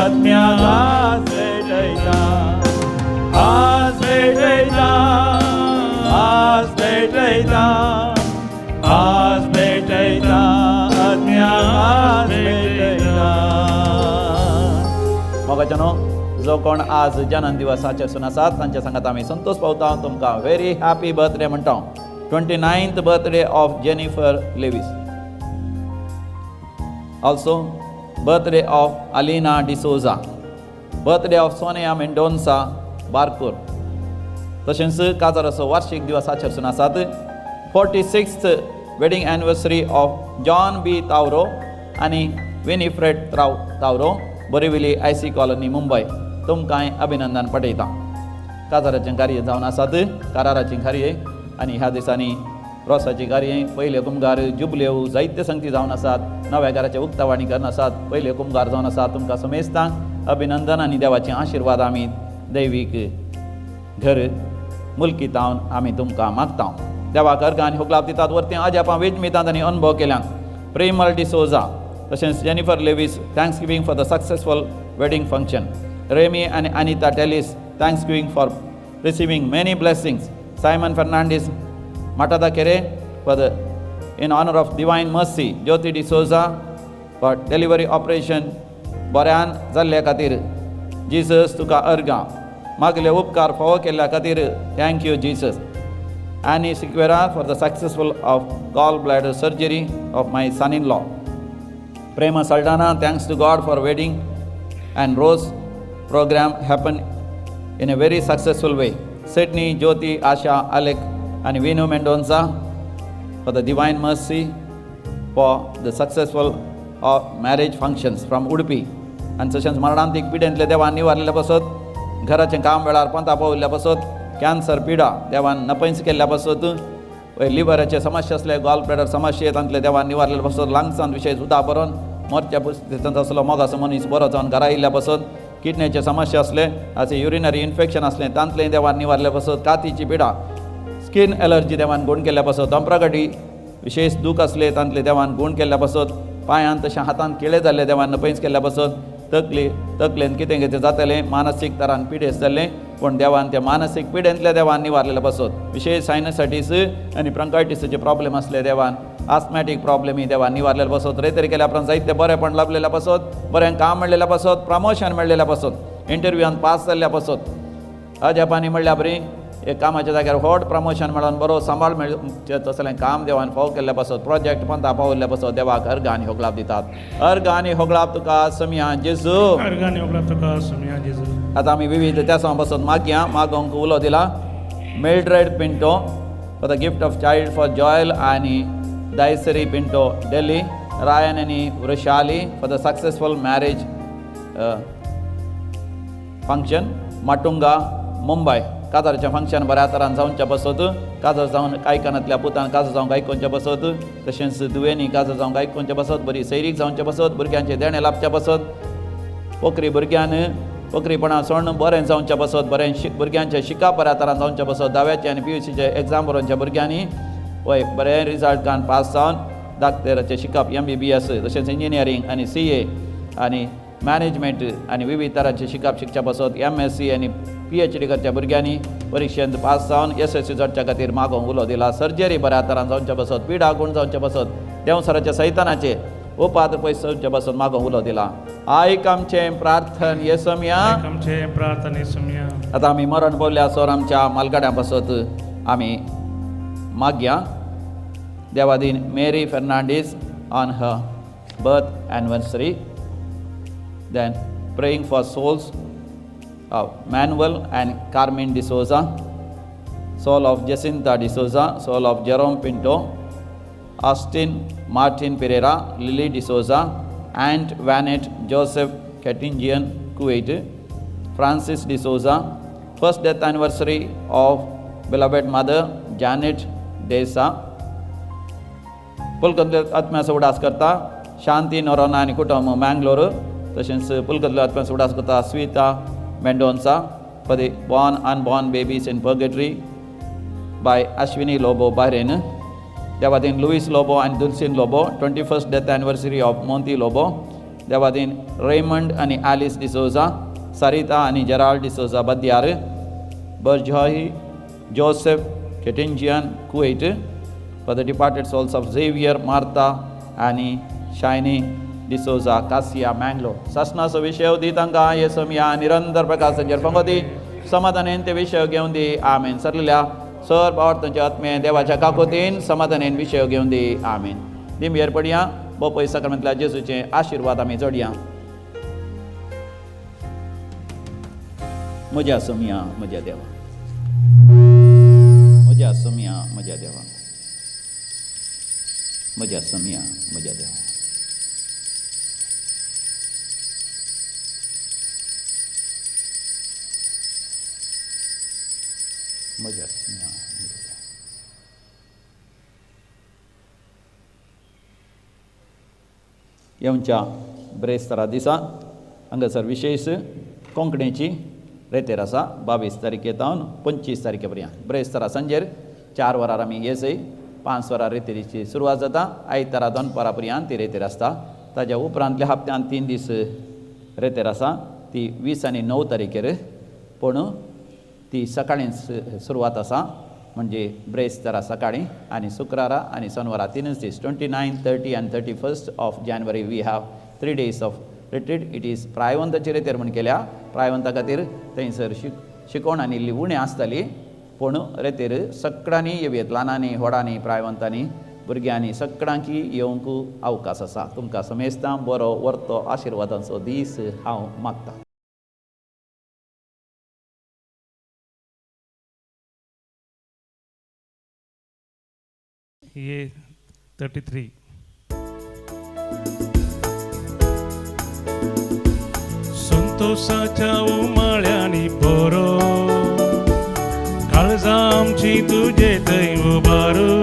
आत्म्या आज भेटयता आज भेटयता आज भेटयता आज भेटयता आत्म्या आज भेटयता मोगाचनो जो कोण आज जन्म दिवसाचे सून आसात तांच्या सांगात आमी संतोष पावता तुमकां व्हेरी हॅपी बर्थडे म्हणटा 29th birthday of Jennifer Lewis also birthday of Alina D'Souza birthday of Sonia Mendonca Barkur तशेंच काजाराचो वार्षिक दिवस आचरसून आसात 46th wedding anniversary of John B Tauro आनी Winifred Tauro Borivali IC colony Mumbai तुमकां अभिनंदन पटयता काजाराचें कार्य जावन आसात कराराचें कार्य आनी ह्या दिसांनी रोसाची कार्य पयले कुंभार जुबल्यो जायत्यो संगती जावन आसात नव्या घराचे उक्तावणी करन आसात पयले कुंभार जावन आसात तुमकां समेस्तां अभिनंदन आनी देवाचे आशिर्वाद आमी दैवीक घर मुल्कितावन आमी तुमकां मागता देवाक अर्घ आनी होगलाप दितात वरती आज आपण वेजमितांत आनी अनुभव केल्यान प्रेमल डिसोजा तशेंच Jennifer Lewis thanks giving for the successful wedding function Remy आनी Anita Tellis thanks giving for receiving many blessings Simon Fernandes माटादा केरे for the in honour of divine mercy Jyoti D'Souza for delivery operation बऱ्यान जाल्ल्या खातीर Jesus तुका अर्गां मागले उपकार फावो केल्ल्या खातीर thank you Jesus Annie Siqueira for the successful of gallbladder surgery of my son-in-law. Prema Saldana, thanks to God for wedding and Rose program happened in a very successful way. Sydney, Jyoti, Asha, Alec and Vinu Mendonza for the divine mercy for the successful marriage functions from Udupi. And sessions मरणांतीक पिडेंतले देवान निवारलेल्या पासत घराचें काम वेळार पंता पावल्ल्या पासत cancer पिडा देवान नपयस केल्ल्या पासत लिव्हराचे समस्या असले गॉलब्लॅडर समस्येंतले देवान निवारलेल्या पासत लंग्सांत विशेष उदक भरून मरच्या परिस्थितींत असलो मोगाचो मनीस बरो जावन घरा येयल्ल्या पासत किडनीचे समस्या असले असे युरिनरी इन्फेक्शन असले तांतले देवान निवारल्या पासत कातीची पिडा स्किन एलर्जी देवान गुण केल्ल्या पासत दंप्रगटी विशेष दूख असले तांतले देवान गुण केल्ल्या पासत पांयांत तशें हातांत किळे जाल्ले देवान नपयस केल्ल्या पासत तकलेन कितें कितें जातलें मानसीक तरान पिडेस्त जाल्लें पूण देवान त्या मानसीक पिडेंतल्या देवान निवारलेलें बसत विशेष सायनसायटीस आनी ब्रॉन्कायटिसाचे प्रॉब्लेम असले देवान आस्थमॅटीक प्रॉब्लेम ही देवान निवारलेले बसत रेतरी केल्या उपरांत जायते बरेपण लाभलेल्या बसत बरें काम मेळ्ळेल्या बसत प्रमोशन मेळ्ळेल्या बसत इंटरव्यूआन पास जाल्ल्या बसत अजापानी म्हणल्या बरी एक कामाच्या जाग्यार व्हड प्रमोशन मेळोन बरो सांबाळ तसलें काम देवान फाव केल्ल्या बसत प्रोजेक्ट पंता पावल्ल्या बसत देवाक अर्घ आनी होगलाप दितात अर्घ आनी होगलाप तुका समिया जेजू अर्गाने ओगलाप तुका समिया जेजू. आतां आमी विविध त्या बसत मागया मागोंक उलो दिला Mildred Pinto for the gift of child for Joel आनी दायसरी पिंटो डेली रायन आनी Vrushali for the successful marriage function Matunga Mumbai काजारचें फंक्शन बऱ्या तरान जावच्या बसत काजर जावन कायकनांतल्या पुतान काजर जावंक आयकोवचें बसत तशेंच दुवेनी काजर जावंक आयकोवचें बसत बरी सैरीक जावचें बसत भुरग्यांचें देणें लाभचें बसत पोखरी भुरग्यान पोखरीपणा सोडून बरें जावचें बसत बरें भुरग्यांचें शिकप बऱ्या तरान जावचें बसत 10वी आनी PUCचे एग्जाम बरोवच्या भुरग्यांनी वय बरें रिजल्ट कान पास जावन डाक्टराचें शिकप MBBS तशेंच इंजिनियरींग आनी CA आनी मॅनेजमेंट आनी विविध तरांचें शिकप शिकचें बसत MSc आनी PhD करच्या भुरग्यांनी परीक्षेंत पास जावन SSC जोडच्या खातीर मागोंक उलो दिला सर्जरी बऱ्या तरान जावचें बसत पिडा गुण जावचें बसत देंवसराच्या सैतानाचे उपात्र पयस जावचें बसत मागोंक उलो दिला आयक आमचें प्रार्थन येसुमिया आमचें प्रार्थन येसुमिया. आतां आमी मरण पावल्या सोर आमच्या मालगाड्या बसत आमी मागया देवादीन Mary Fernandes on her birth anniversary then praying for souls of Manuel and Carmen D'Souza, soul of Jacinta D'Souza, soul of Jerome Pinto, Austin Martin Pereira, Lily D'Souza, Aunt Vanet Joseph Ketingian, Kuwait, Francis D'Souza, first death anniversary of beloved mother Janet Desa. पुलकंतले आत्म्याचो उडास करता शांती नोरोना आनी कुटुंब मँगलोर तशेंच पुलकंतले आत्म्याचो उडास करता स्विता Mendonca for the born unborn babies in purgatory by Ashwini Lobo बायरेन देवादीन लुईस लोबो आनी Dulcine Lobo 21st death anniversary of Monty Lobo देवादीन रेमंड आनी एलिस डिसोजा सरिता आनी जेराल्ड डिसोजा बद्यार बर्जॉई जोसेफ केटिंजियन Kuwait for the departed souls of Xavier Marta आनी शायनी डिसोजा कासिया मँगलोर ससनाचो विशय दी तांकां येसुमिया निरंतर प्रकाश तांचेर पंगती समाधानेन ते विशय घेवन दी आमेन सरलेल्या सर पावर्तांचे आत्मे देवाच्या काकोतीन समाधानेन विशय घेवन दी आमेन दिमयेर पडया बोपय साक्रामेंतल्या जेजूचे आशिर्वाद आमी जोडया म्हज्या सुमिया म्हज्या देवा म्हज्या सुमिया म्हज्या देवा म्हज्या सुमिया म्हज्या देवा म्हज्या सुमिया म्हज्या देवा येवच्या ब्रेस्तारा दिसा हांगासर विशेश कोंकणीची रेतेर आसा 22 तारखेतावन 25 तारखे पर्यंत ब्रेस्तारा सांजेर 4 वरार आमी येसय 5 वरां रेतेरीची सुरवात जाता आयतारा दनपारा पर्यंत ती रेतेर आसता ताज्या उपरांतल्या हप्त्यान 3 दीस रेतेर आसा ती 20 आनी 9 तारखेर पूण ती सकाळीं सुरवात आसा म्हणजे ब्रेस्तारा सकाळीं आनी शुक्रारा आनी शेनवारा 3 दीस 29, 30 आनी 31 ऑफ जानेवारी we have 3 days of retreat it is प्रायवंताची रेतेर म्हण केल्या प्रायवंता खातीर थंयसर शिकोवण आनी इल्ली उणी आसताली पूण रेतेर सगळ्यांनी येवयेत ल्हानांनी व्हडांनी प्रायवंतांनी भुरग्यांनी सगळ्यांकी येवंक अवकाश आसा तुमकां समेस्तां बरो वर्तो आशिर्वादांचो दीस हांव मागतां ये 33 संतोषाच्या उमाळ्यांनी बरो काळजा आमची तुझे थंय उबारू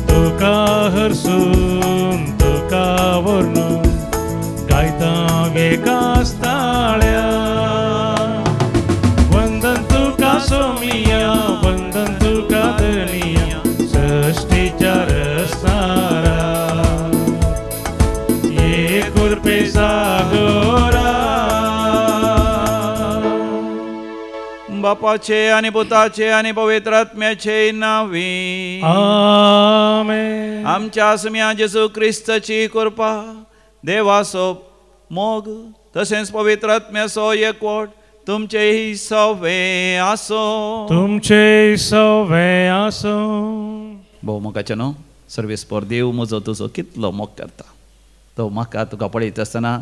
तुका हरसून तुका वर्णून गायता वेकास्ताळ्या वंदन तुका सोमिया वंदन तुका धनिया सृष्टीच्या रस्तारा ये कुरपेसा जागोरा. बापाचे आणि पुताचे आणि पवित्र आत्म्याचे नावी. आमेन. आमच्या सम्या जेसू ख्रिस्ताची कृपा, देवासो मोग तसेच पवित्र आत्म्यासो एकवट तुमचेही सवे आसो. तुमचे सवे आसो. भोव मोगाच्या न्हू सर्वेस्पर देव म्हजो तुजो कितलो मोग करता. तो म्हाका तुका पळयत आसतना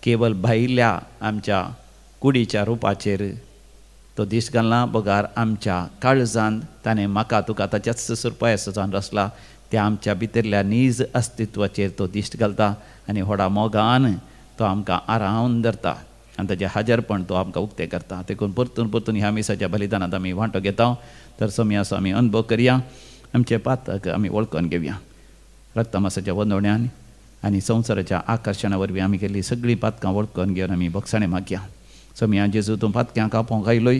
केवळ भायल्या आमच्या कुडीच्या रुपाचेर तो दिश्ट घालना, बगार आमच्या काळजांत ताणें म्हाका तुका ताच्याच सुरपायेचो जावन रचला. त्या आमच्या भितरल्या नीज अस्तित्वाचेर तो दिश्ट घालता आनी व्हडा मोगान तो आमकां आरावन धरता आनी ताचें हाजरपण तो आमकां उक्तें करता. देखून परतून परतून ह्या मिसाच्या बलिदानांत आमी वांटो घेता. तर समी असो आमी अनुभव करया. आमचे पातक आमी वळखून घेवया. रक्तमासाच्या वंदवण्यान आनी संवसाराच्या आकर्शणा वरवीं आमी केल्लीं सगळीं पातकां वळखून घेवन आमी भक्षणे मागया. समिया जेजू तूं पातक्यांक आपोवंक आयलोय,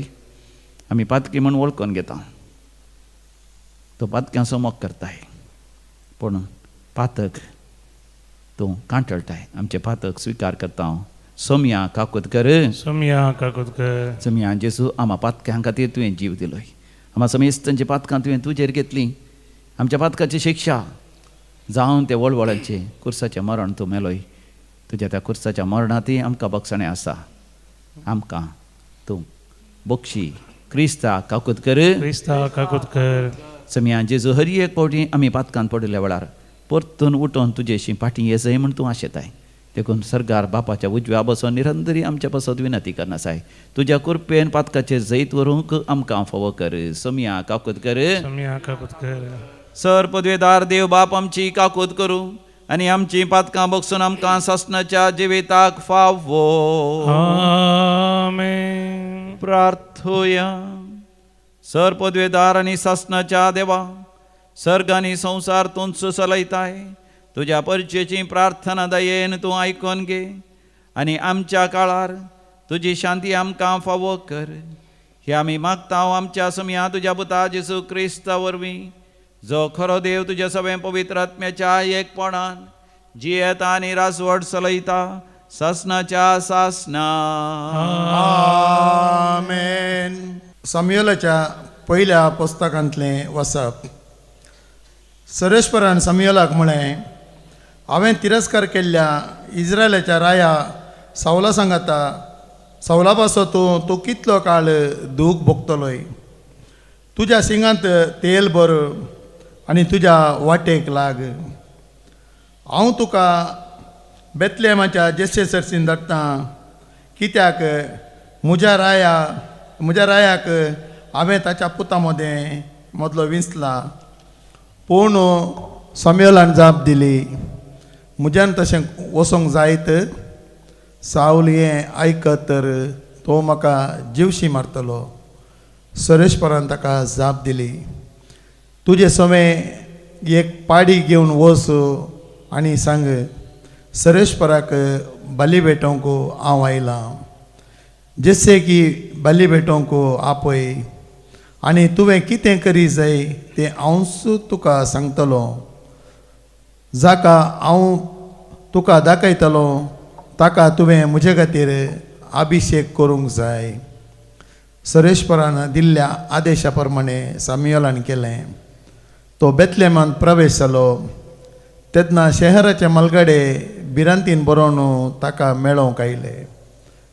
आमी पातकी म्हूण वळखून घेता. तो पातक्यांचो मोग करताय, पूण पातक तूं कांटळटाय. आमचे पातक स्विकार करता हांव. सोमया काकूत कर. सोमया काकूत कर. सोमया जेजू आम्हा पातक्यां खातीर तुवें जीव दिलोय. आम्हा समेस्तांची पातकां तुवें तुजेर घेतलीं. आमच्या पातकाची शिक्षा जावन ते वळवळांचे कुर्साचें मरण तूं मेलोय. तुज्या त्या कुर्साच्या मरणांतय आमकां बक्षणें आसा. आमकां तूं बक्षी क्रिस्ता काकूत कर. क्रिस्ता काकूत कर. समिया जेजू हर एक फावटी आमी पातकांत पडिल्ल्या वेळार परतून उठोवन तुजेशी फाटीं येजय म्हूण तूं आशेताय. देखून सरकार बापाच्या उजव्या बसोन निरंतरी आमच्या पासत विनंती करनासाय. तुज्या कृपेन पातकाचेर जैत व्हरूंक आमकां फावो कर. समिया काकूत कर. सोमया काकूत कर. सर पदवेदार देव बाप आमची काकूत करूं आनी आमची पातकां बगसून आमकां ससनाच्या जिविताक फावो. आमेन. प्रार्थुया. सर पदवेदार आनी ससनाच्या देवा, सर्ग आनी संवसार तूंच चलयताय. तुज्या परचेची प्रार्थना दयेन तूं आयकून घे आनी आमच्या काळार तुजी शांती आमकां फावो कर. हे आमी मागता आमच्या समिया तुज्या पुता जेजू क्रिस्ता वरवीं, जो खरो देव तुज्या सगळे पवित्र आत्म्याच्या एकपणान जियेता आनी रासवट चलयता ससनाच्या सासना. आमेन. समयलाच्या पयल्या पुस्तकांतलें वचप. सरेश्वरान समयलाक म्हळें, हांवें तिरस्कार केल्ल्या इस्रायलाच्या राया सावला सांगाता, सावला पासो तूं कितलो काळ दूख भोगतलोय. तुज्या सिंगांत तेल भर आनी तुज्या वाटेक लाग. हांव तुका बेतलेमाच्या जेस्से सर्सीन धाडटा, कित्याक म्हज्या रायाक हांवें ताच्या पुता मदलो विंचला. पूण समयलान जाप दिली, म्हज्यान तशें वचोंक जायत. सावल हें आयकत तर तो म्हाका जीवशी मारतलो. सरेश्वरान ताका जाप दिली, तुजे समे एक पाडी घेवन वच आनी सांग, सरेश्वराक बली भेटोवंक हांव आयलां. जशें की बली भेटोवंक आपय आनी तुवें कितें करी जाय तें हांवच तुका सांगतलो. जाका हांव तुका दाखयतलो ताका तुवें म्हजे खातीर अभिशेक करूंक जाय. सरेश्वरान दिल्ल्या आदेशा प्रमाणें सामुएलान केलें. तो बेतलेमांत प्रवेश जालो. तेन्ना शहराचे मलगडे भिरांतीन बरोवन ताका मेळोवंक आयले.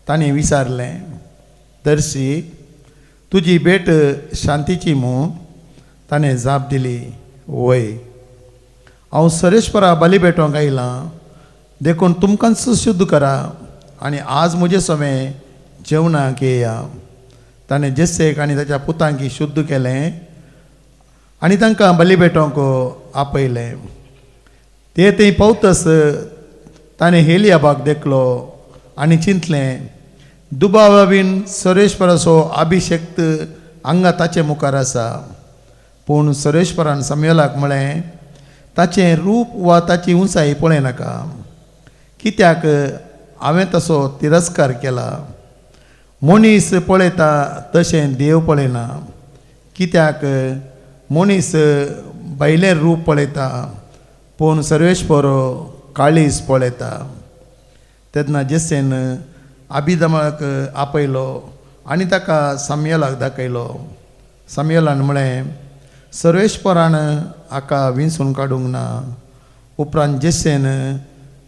ताणें विचारलें, दर्शी, तुजी भेट शांतीची मूं? ताणें जाप दिली, वय. हांव सरेश्वरा बली भेटोवंक आयलां. देखून तुमकांच शुद्ध करा आनी आज म्हजे समे जेवणाक येया. ताणें जेसेक आनी ताच्या पुतांक शुद्ध केलें आनी तांकां बली भेटोवंक आपयलें. ते थंय पावतस ताणें हेलियाबाक देखलो आनी चिंतलें, दुबावा बीन सरेश्वराचो अभिशेक्त हांगा ताचे मुखार आसा. पूण सरेश्वरान सामुएलाक म्हळें, ताचें रूप वा ताची उंचाई पळय नाका, कित्याक हांवें तसो तिरस्कार केला. मनीस पळयता तशें देव पळयना, कित्याक मनीस भायलें रूप पळयता पूण सर्वेश्वर काळीज पळयता. तेन्ना जेसेन आबिदमाक आपयलो आनी ताका साम्युएलाक दाखयलो. साम्युएलान म्हळें, सर्वेश्वरान हाका विंचून काडूंक ना. उपरांत जेसेन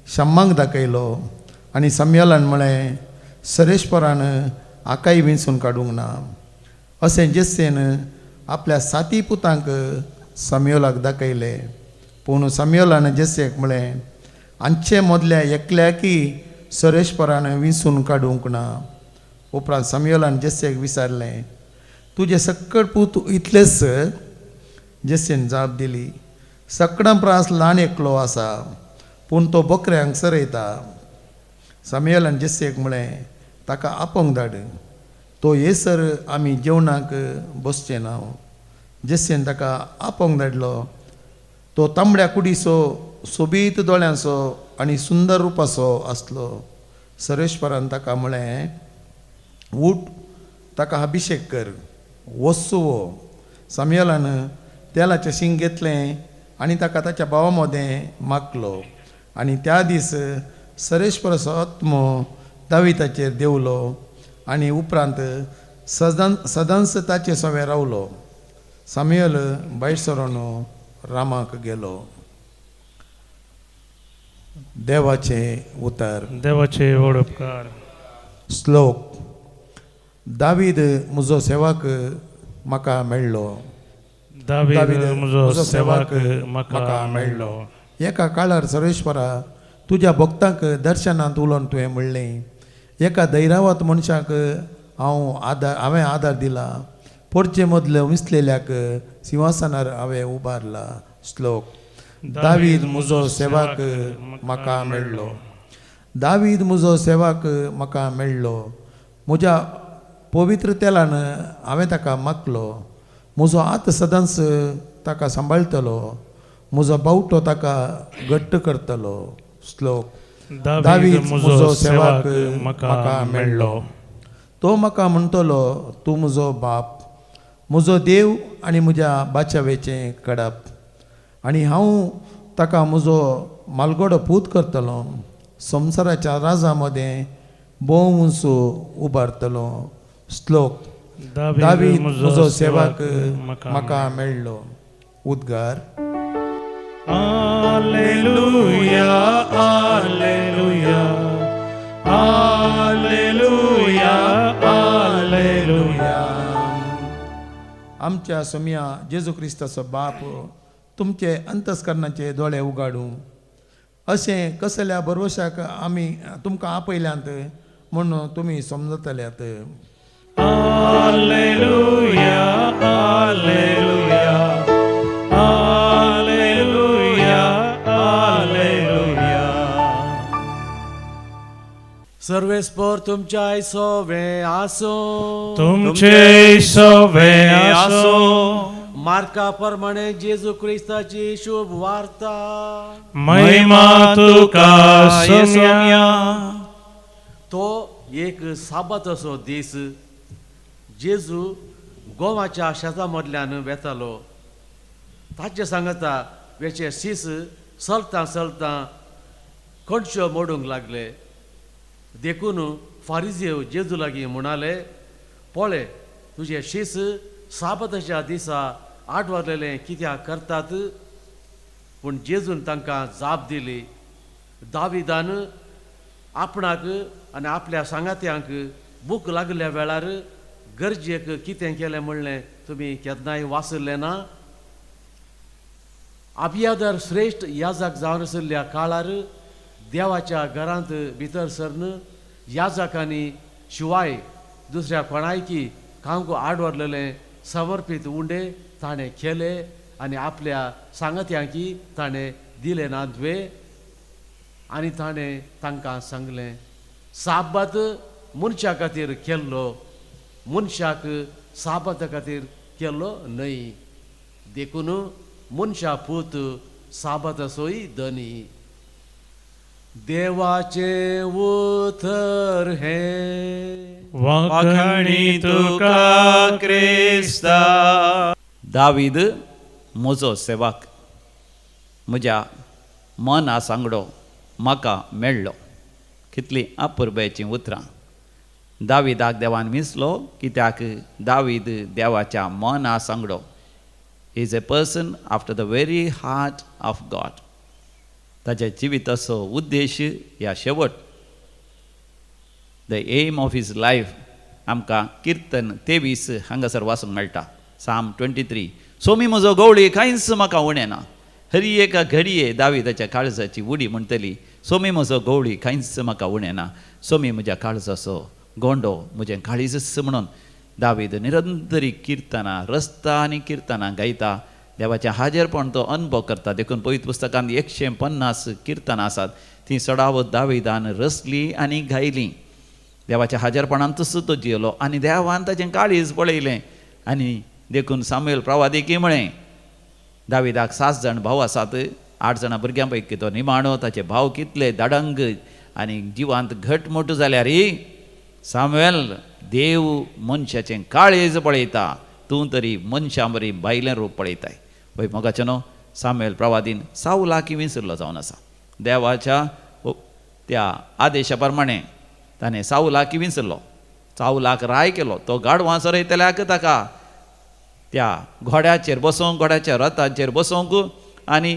शम्माक दाखयलो आनी साम्युएलान म्हळें, सर्वेश्वरान हाकाय विंचून काडूंक ना. अशें जेसेन आपल्या 7 पुतांक साम्युएलाक दाखयले. पूण साम्युएलान जेसेक म्हळें, हांचे मदल्या एकल्याकी सर्वेश्वरान विंचून काडूंक ना. उपरांत साम्युएलान जेसेक विचारलें, तुजे सक्कड पूत इतलेच? जेसेन जाप दिली, सकडां प्रास ल्हान एकलो आसा, पूण तो बकऱ्यांक चरयता. साम्युएलान जेसेक म्हळें, ताका आपोवंक धाड, तो येसर आमी जेवणाक बसचे ना. जेसेन ताका आपोवंक धाडलो. तो तांबड्या कुडीचो, सोबीत दोळ्यांचो आनी सुंदर रुपाचो आसलो. सर्वेश्वरान ताका म्हळें, उठ, ताका अभिशेक कर, वस्सुवो. साम्युएलान तेलाचें शींग घेतलें आनी ताका ताच्या भावा मोदें मागलो. आनी त्या दीस सर्वेश्वराचो आत्मो दाविदाचेर देवलो आनी उपरांत सदांच ताचे सवे रावलो. साम्युएल भायर सरोन रामाक गेलो. देवाचें उतर. देवाचे व्हड उपकार. श्लोक. दावीद म्हजो सेवक म्हाका मेळ्ळो. दावीद म्हजो सेवक म्हाका मेळ्ळो. एका काळार सर्वेश्वरा, तुज्या भक्तांक दर्शनांत उलोवन तुवें म्हणलें, एका धैर्यवंत मनशाक हांवें आदार दिला. पोरचे मदले विसलेल्याक सिंहासनार हांवें उबारला. श्लोक. दावीद म्हजो सेवक म्हाका मेळ्ळो. दावीद म्हजो सेवक म्हाका मेळ्ळो. म्हज्या पवित्र तेलान हांवें ताका मागलो. म्हजो हात सदांच ताका सांबाळटलो. म्हजो बावटो ताका घट्ट करतलो. श्लोक. दावीद म्हजो सेवक म्हाका मेळ्ळो. तो म्हाका म्हणटलो, तूं म्हजो बाप, म्हजो देव आनी म्हज्या बाच्यावेचें कडप. आनी हांव ताका म्हजो मालगडो पूत करतलो. संवसाराच्या राजा मदें भोव उंच उबारतलो. श्लोक. दावीद म्हजो सेवक म्हाका मेळ्ळो. उद्गार. Alleluia, Alleluia, Alleluia, Alleluia. आमच्या सोम्या जेजू क्रिस्ताचो बाप तुमचे अंतस्करणाचे दोळे उगाडूं. अशें कसल्या भरवशाक आमी तुमकां आपयल्यांत म्हणून तुमी समजतल्यात. Alleluia, Alleluia, Alleluia, Alleluia. सर्वेस्पर तुमच्या सोवे आसो. तुमचे सवे आसो. मार्का प्रमाणे जेजू क्रिस्ताची शुभ वार्ता. महिमा तुका सोम्या. तो एक साबातसो दीस जेजू गोवाच्या शेता मदल्यान वेतालो. ताचे सांगता वेचे शीस चलता चलता कणश्यो मोडूंक लागले. देखून फारिजेव जेजू लागीं म्हणाले, पळय, तुझे शीस साबाताच्या दिसा आडवरलेलें कित्याक करतात? पूण जेजून तांकां जाप दिली, दाविदान आपणाक आनी आपल्या सांगात्यांक भूक लागल्या वेळार गरजेक कितें केलें म्हणलें तुमी केन्नाय वाचलें ना? अबियादार श्रेश्ठ याजक जावन आशिल्ल्या काळार देवाच्या घरांत भितर सरन याजकांनी शिवाय दुसऱ्या कोणायकी खावंक आडवरलेलें समर्पीत उंडे ताणें केले आनी आपल्या सांगात्यांकी ताणें दिले ना तुवें. आनी ताणें तांकां सांगलें, साबात मनशा खातीर केल्लो, मनशाक साबात खातीर केल्लो न्हय. देखून मनशा पूत साबातसोय धनी. देवाचे उतर हे वाखणी तुका क्रिस्ता. दावीद म्हजो सेवक, म्हज्या मन सांगडो म्हाका मेळ्ळो. कितली अपुर्बेची उतरां. दाविदाक देवान विसलो कित्याक दावीद देवाच्या मना सांगडो. Is a person after the very heart of God. ताच्या जिविताचो उद्देश या शेवट, the aim of his life आमकां कीर्तन 23 हांगासर वाचूंक मेळटा. साम 23. सोमी म्हजो गवळी कांयच म्हाका उणें ना. हरी एका घडये दाविदाच्या काळजाची उडी म्हणटली, सोमी म्हजो गवळी कांयच म्हाका उणें ना. सोमी म्हज्या काळजाचो गोंडो म्हजें काळीजच म्हणून दावीद निरंतरी किर्तनां, रस्ता आनी किर्तनां गायता. देवाचें हाजेरपण तो अनुभव करता. देखून पवित्र पुस्तकांत 150 किर्तनां आसात. ती सडावत दाविदान रचली आनी गायली. देवाच्या हाजेरपणान तसो तो जियलो आनी देवान ताचें काळीज पळयलें. आनी देखून सामुएल प्रवादिकी म्हळें, दाविदाक 7 जाण भाव आसात, 8 जाणां भुरग्यां पैकी तो निमाणो. ताचे भाव कितले दाडंग आनी जिवांत घटमूट जाल्यार सामुएल, देव मनशाचें काळीज पळयता, तूं तरी मनशां बरी बायलें रूप पळयताय. पळय मोगाचें न्हू, सामुएल प्रवादीन साऊलाकी विसरलो जावन आसा. देवाच्या त्या आदेशा प्रमाणें ताणें साऊलाकी विसरलो. साऊलाक राय केलो. तो गाडवां सरयतल्याक ताका त्या घोड्याचेर बसोवंक, घोड्याच्या रथाचेर बसोवंक आनी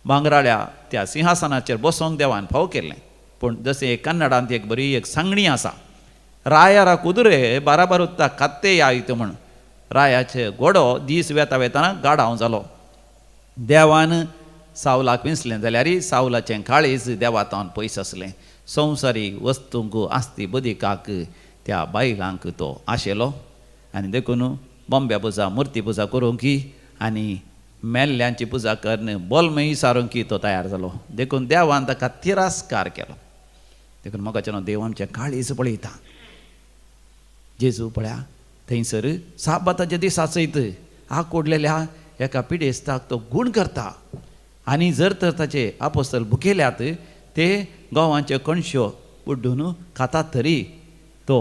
भांगराळ्या त्या सिंहासनाचेर बसोवंक देवान फाव केल्लें. पूण जशें कन्नडांत एक बरी एक सांगणी आसा, रायारा कुदरे बाराबार उत्ता कात्ते यायत म्हण. रायाचे घोडो दीस वेता वेताना गाडाव जालो. देवान सावलाक विसलें जाल्यार सावलाचें काळीज देवातावन पयस आसलें. संवसारीक वस्तूंक आस्ती बदिकाक त्या बायलांक तो आशेलो. आनी देखून बॉम्ब्या पुजा, मुर्ती पुजा करूंक आनी मेल्ल्यांची पुजा करन बोलमय सारूंक तो तयार जालो. देखून देवान ताका तिरस्कार केलो. देखून म्हाका देव आमचें काळीज पळयता. जेजू पळया थंयसर साबाताच्या दिसा सयत आकोडलेल्या एका पिडेस्ताक तो गूण करता. आनी जर तर ताचे आपोस्तल भुकेल्यात ते गोवांच्यो कणश्यो बुड्डून खातात तरी तो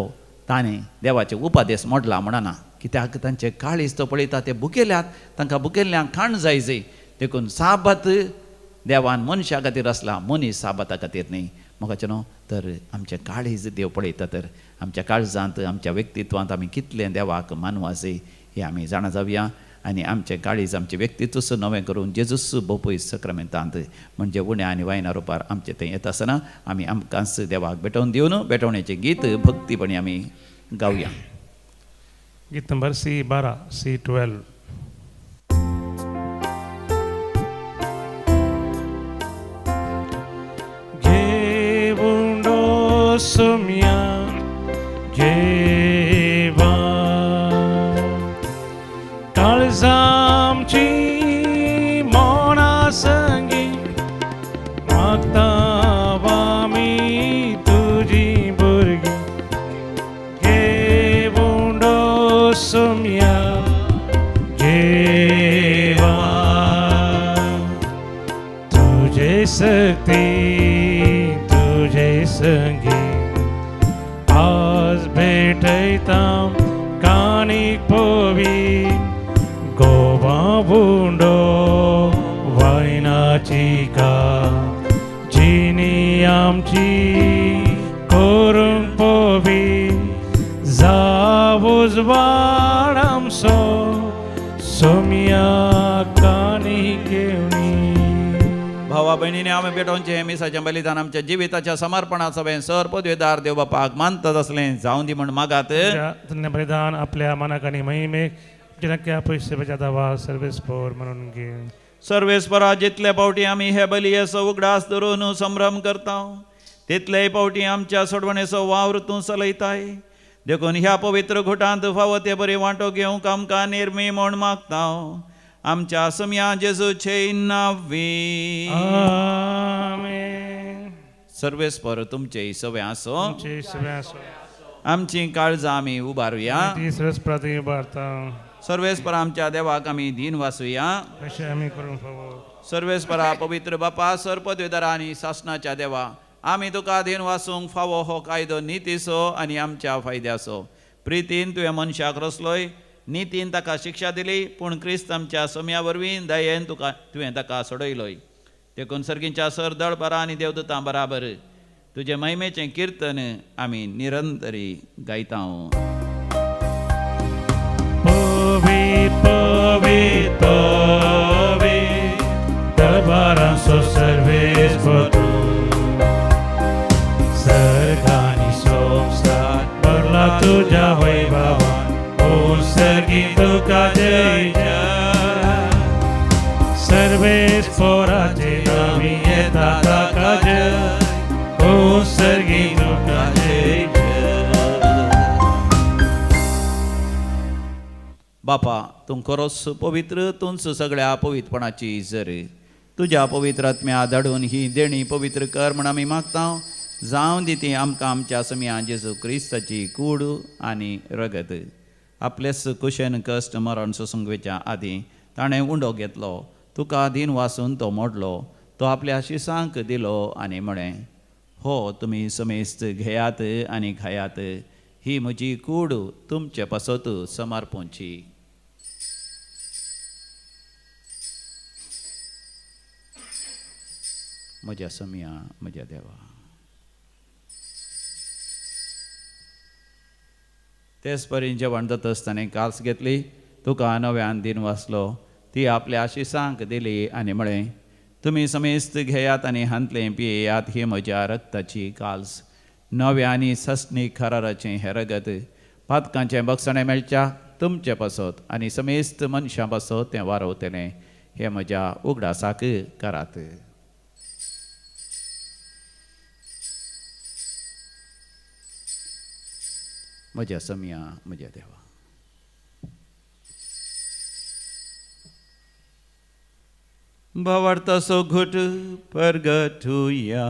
ताणें देवाचे उपादेश मोडला म्हणना. कित्याक तांचे काळीज तो पळयता. ते भुकेल्यात, तांकां भुकेल्ल्यांक खाण जाय जाय. देखून साबात देवान मनशा खातीर आसला, मनीस साबाता खातीर न्ही. म्हाका न्हू तर आमचें काळीज देव पळयता. तर आमच्या काळजांत, आमच्या व्यक्तित्वांत आमी कितलें देवाक मानवा जाय हें आमी जाणा जावया. आनी आमचें काळीज, आमचें व्यक्तित्व नवें करून जेजूस बोपयस सक्रामेंतांत म्हणजे उण्या आनी वायना रुपार आमचें थंय येता आसतना आमी आमकांच देवाक भेटोवन दिवन भेटोवण्याचें गीत भक्तीपणी आमी गावया. गीत number C12, C12. Sumya Jeva Kaळजामची मोना संगी मागतावा मी तुझी भुरगी घेवूंडो सुम्या जेवा तुझे सक्ती तुझे संगी आज भेटैताम कानिक पोवी गोवा बुंडो वायनाची का जिनी आमची करूंक पोवी जावूज वाड आमचो सोम्या कानिक घेवनी. भावा भयणीने आमी भेटोवचें मिसाचें बलिदान आमच्या जिविताच्या समर्पणाचो हांवें सर पदवेदार देव बापाक मानतात असलें जावं दी म्हण मागात. धन्य बलिदान आपल्या मनाक आनी महिमेक जिनक्या पयशेच्या दवा सर्वेस्पोर म्हणून घे. सर्वेस्परा जितले पावटी आमी हे बलयेचो उगडास धरून संभ्रम करता तितलेय पावटी आमच्या सोडवणेचो वावर तूं चलयताय. देखून ह्या पवित्र घुटांत फावो ते बरी वांटो घेवंक आमकां निर्मी म्हूण मागता आमच्या सम्या जेजूचे नांवी. आमेन. सर्वेस्पर तुमचे सवे आसो. आमचे सवे आसो. आमची काळजां आमी उबारुया. ती सरस्वती उबारता. सर्वेस्पर आमच्या देवाक आमी दिन वाचुया. अशें आमी करूंक फावो. सर्वेस्परा पवित्र बापा सरपदवेदारा आनी शासनाच्या देवा आमी तुका दिन वाचूंक फावो हो कायदो नितीचो आनी आमच्या फायद्याचो. प्रितीन तुवें मनशाक रचलोय, नितीन ताका शिक्षा दिली, पूण क्रिस्त आमच्या सम्या वरवीं दयेन तुवें ताका सोडयलोय. देखून सर्गींच्या सर दळबरां आनी देवदूतां बराबर तुजे महिमेचें कीर्तन आमी निरंतरी गायता Povit, povit, povit, Dăbaram so servis pătru. Sărganii som stat, Bărla tuja vaivavan, Un sărgin tuca jai jai. Servis porace nami eta taka jai, Un sărgin tuca jai jai. बापा तूं खरोच पवित्र तूंच सगळ्या पवित्रपणाची झर तुज्या पवित्र आत्म्या धाडून ही देणी पवित्र कर म्हण आमी मागता जावं दी ती आमकां आमच्या समिया जेजू क्रिस्ताची कूड आनी रगत आपलेच कुशेन कश्ट मरण सुसंगवेच्या आदीं ताणें उंडो घेतलो तुका अधीन वासून तो मोडलो तो आपल्या शिसांक दिलो आनी म्हळें हो तुमी समेस्त घेयात आनी खायात ही म्हजी कूड तुमचे पासत समर्पूंची म्हज्या समिया म्हज्या देवा तेच परीन जेवण जाता आसतना काल्स घेतली तुका नव्यान दिन वाचलो ती आपल्या शिसांक दिली आनी म्हळें तुमी समेस्त घेयात आनी हांतलें पियेयात ही म्हज्या रक्ताची काल्स नव्या आनी सस्नी खराराचें हें रगत पातकांचें बक्षणें मेळच्या तुमचे पासत आनी समेस्त मनशां पासत तें वारवतलें हें म्हज्या उगडासाक करात म्हज्या समिया म्हज्या देवा भावार्थाचो घुट परगटुया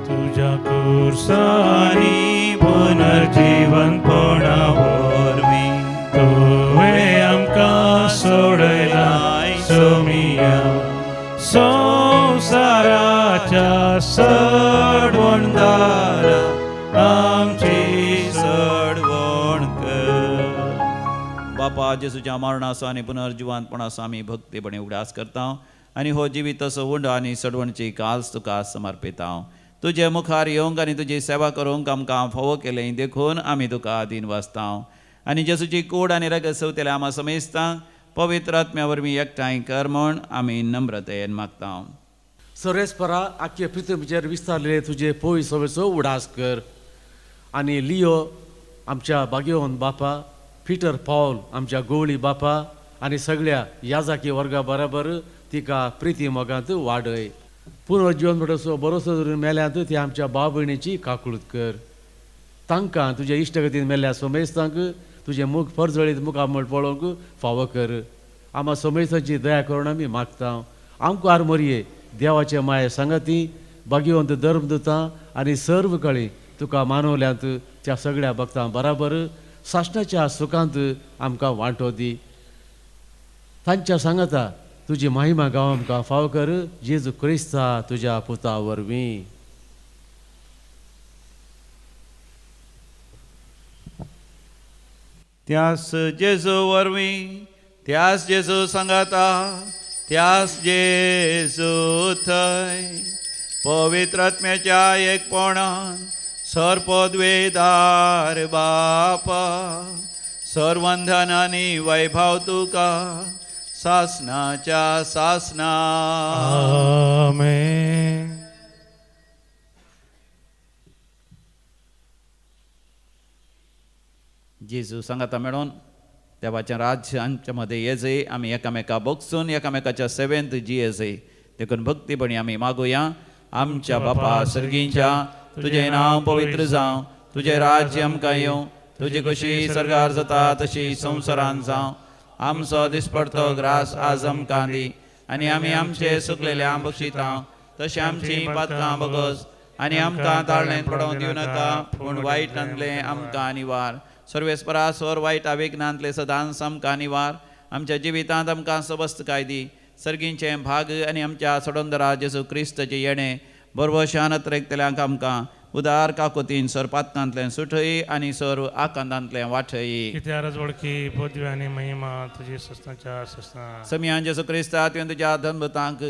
तुझ्या कुर्सानी पुनर्जीवनपणा वरवीं तुवें आमकां सोडलाय सोमिया संवसाराच्या सडवणदार आमची सडवण कर बापा जेजूच्या मरणाचो आनी पुनर्जीवनपणाचो आमी भक्तीपणे उगडास करता आनी हो जिविताचो उंड आनी सडवणची काल्स तुका समर्पिता तुजे मुखार येवंक आनी तुजी सेवा करूंक आमकां फावो केलें देखून आमी तुका अधीन वाचता आनी जेजूची कूड आनी रगत सवतेले आमा समेस्तांक पवित्र आत्म्या वरवीं एकठांय कर म्हूण आमी नम्रतेन मागता सर्वेस्परा आख्खे पृथ्वीचेर विस्तारलेले तुजे पोय सवेचो उडास कर आनी लियो आमच्या बागेवन बापा पिटर पॉल आमच्या गोवळी बापा आनी सगळ्या याजाकी वर्गा बरोबर तिका प्रिती मोगांत वाडय पुनर्जीवन म्हणटसो बरोसो धरून मेल्यांत ती आमच्या भाव भयणीची काकुळट कर तांकां तुज्या इश्टगतीन मेल्ल्या सोमेस्तांक तुजें मुख परजळीत मुखामळ पळोवंक फावो कर आमा सोमेस्तांची दया करून आमी मागता आमकां आरमोरये देवाचे माये सांगाती भाग्यवंत धर्मदुतां आनी सर्व कळी तुका मानवल्यांत त्या सगळ्या भक्तां बराबर सासणाच्या सुखांत आमकां वांटो दी तांच्या सांगाता तुजी महिमा गांव आमकां फाव कर जेजू क्रिस्ता तुज्या पुता वरवीं त्यास जेजू वरवीं त्यास जेजू सांगाता त्यास जेजू थंय पवित्र आत्म्याच्या एकपणान सर्पद्वेदार बापा सर्वंधन आनी वैभव तुका सासनाच्या सासना आमेन जेजू सांगाता मेळोन देवाचें राज्य आमच्या मदें येजय आमी एकामेका बोगसून एकामेकाच्या सेवेंत जियेजय देखून भक्तीपणी आमी मागुया आमच्या बापा सर्गींच्या तुजें नांव पवित्र जावं तुजें राज्य आमकां येवं तुजी कशी सरकार जाता तशी संवसारांत जावं आमचो दिसपडतो ग्रास आज आमकां दी आनी आमी आमचे सुकलेल्या बक्षिता तशें आमची पातकां बगस आनी आमकां ताळ्ळें पडोवन दिवं नाका पूण वायटांतलें आमकां निवार सर्वेस्परा सोर वायट विघ्नांतले सदांच आमकां निवार आमच्या जिवितांत आमकां सबस्तकाय दी सर्गींचे भाग आनी आमच्या सडोंदरा जेजू क्रिस्ताचे येणे बरोवशान नत्रेकतल्यांक आमकां उदार काकोतीन सर पातकांतलें सुटय आनी सर आकांतांतलें वाटय कित्या रजवडकी पदवी आनी महिमा तुजी सस्ताच्या सस्ता समियान जेजू क्रिस्ता तुवें तुज्या धनभतांक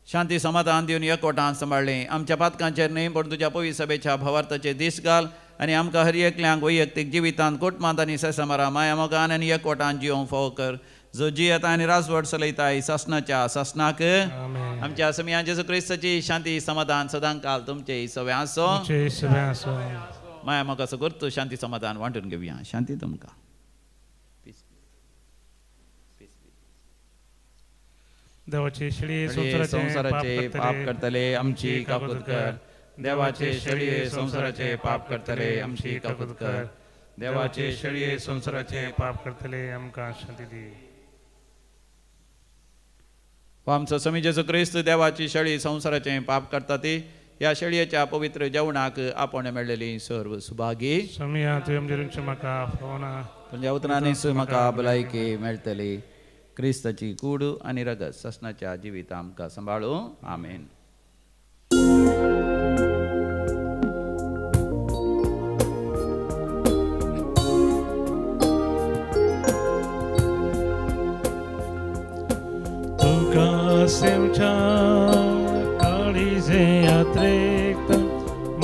शांती समाधान दिवन एकवटान सांबाळलें. आमच्या पातकांचेर न्ही पण तुज्या पवित्र सभेच्या भवार्थाचे दीस घाल आनी आमकां हर एकल्यांक वैयक्तीक जिवितांत कुटुंबांत आनी सेसामारा माया मोगान आनी एकवटान जियोंक फावो कर. जो जियेता आनी राजवट चलयताय ससनाच्या ससनाक आमच्या समिया जेजू क्रिस्ताची शांती समाधान सदां काल तुमचे सवे आसो. माया मोगाचो करतो शांती समाधान वांटून घेवया. शांती तुमकां. देवाचे शिळे संसाराचे पाप करतले आमची काकूत कर. देवाचे शेळये संसाराचे पाप करतले आमची काकूत कर. देवाचे शिळे संसाराचे पाप करतले आमकां शांती दी. आमचो समी जेजू क्रिस्त देवाची शेळी संसाराचे पाप करता ती ह्या शेळयेच्या पवित्र जेवणाक आपण मेळलेली सर्व सुभागी. समिया तुवें आमचे म्हाका फोना तुझ्या उतरांनीच म्हाका भलायकी मेळटली. क्रिस्ताची कूड आनी रगत ससनाच्या जिवित आमकां सांबाळू. आमेन. तुका सेवच्या काळीजे यात्रेक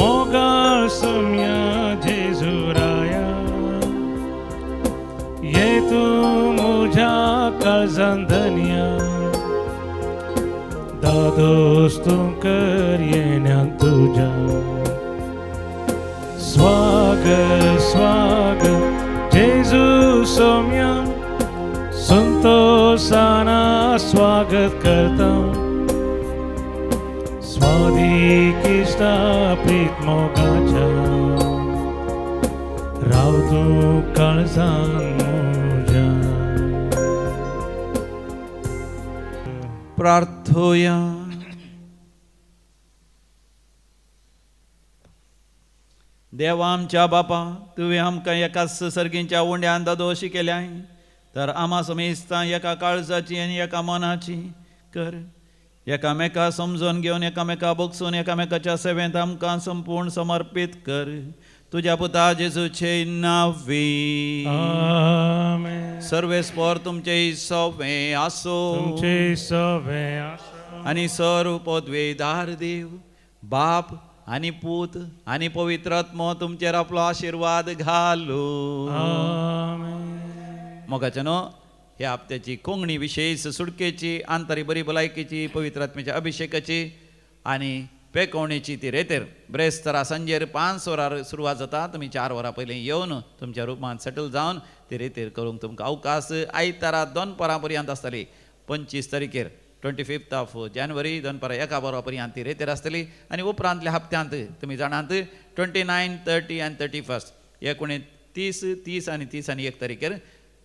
मोगाळ समिया जेजुराया ये तू मुझ्या काळजान धन्या दादोस तू कर येण्या तुझ्या. स्वागत स्वागत जेजू सौम्या संतोषाना स्वागत करता. स्वादिष्टा प्रीत मोगाच्या राव तू काळजान म्हज्या. प्रार्थोया. देवा आमच्या बापा तुवें आमकां एकाच सर्गींच्या उंड्यान दादोशी केल्याय तर आमा समेस्तां एका काळजाची आनी एका मनाची कर. एकामेका समजून घेवन एकामेका बगसून एकामेकाच्या सेवेंत आमकां संपूर्ण समर्पित कर. तुझ्या पुता जेजूचे नावी. आमेन. सर्वेस्पर तुमचे सवे आसो. तुमचे सवे आसो. आनी सर्व पदवेदार देव बाप आनी पूत आनी पवित्र आत्मो तुमचेर आपलो आशीर्वाद घालो. आमेन. मोगाच्या न्हू ह्या हप्त्याची कोंगणी विशेष सुटकेची आंतरी बरी भलायकेची पवित्र आत्म्याच्या अभिषेकाची आनी पेकोवणेची ती रेतेर ब्रेस्तारा सांजेर 5 वरां सुरवात जाता. तुमी 4 वरां पयलीं येवन तुमच्या रुपांत सेटल जावन ती रेतेर करूंक तुमकां अवकाश. आयतारा 2 परां पर्यंत आसतली. 25 तारीखेर 25 जानेवारी 2 परां 1 वरां पर्यंत ती रेतेर आसतली. आनी उपरांतल्या हप्त्यांत तुमी जाणात 29, 30 आनी 31 29, 30 आनी 1 तारीखेर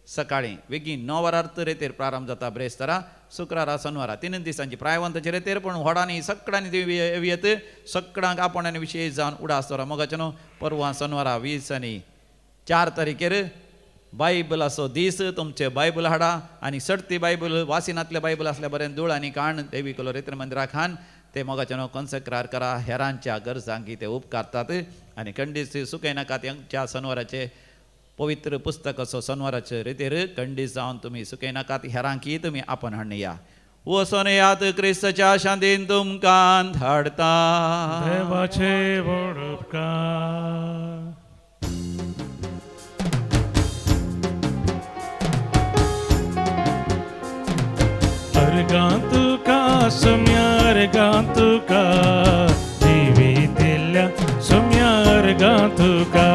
सकाळीं बेगीन 9 वरार रेतेर प्रारंभ जाता. ब्रेस्तारा शुक्रारा शनिवारा 3 दिसांची प्रायवंताचे रेतेर पूण व्हडांनी सकाळांनी येत सकाळांक आपण आनी विशेश जावन उडास दवरा. मोगाचें न्हू परवां शनिवारा 20 आनी 4 तारीखेर बायबल असो दीस तुमचे बायबल हाडा आनी सर्ती बायबल वासिनांतले बायबल आसल्या बरें दूळ आनी काण देवी कलो रेतेर मंदिराक हाड. ते मोगाचें न्हू कॉन्सेक्रार करा. हेरांच्या गरजांकी ते उपकारतात आनी खंडीस सुकय नाका त्यांच्या शनिवाराचे पवित्र पुस्तक असो शनिवाराचे रेतेर खंडीस जावन तुमी सुकय नाकात. हेरांकी तुमी आपण हाडून या. वसोन यात क्रिस्ताच्या शांतीन तुमकां धाडता. देवाचे व्हड उपकार. अर्गां तुका सौम्या अर्गां तुका जिवीत दिल्या सौम्या अर्गां तुका.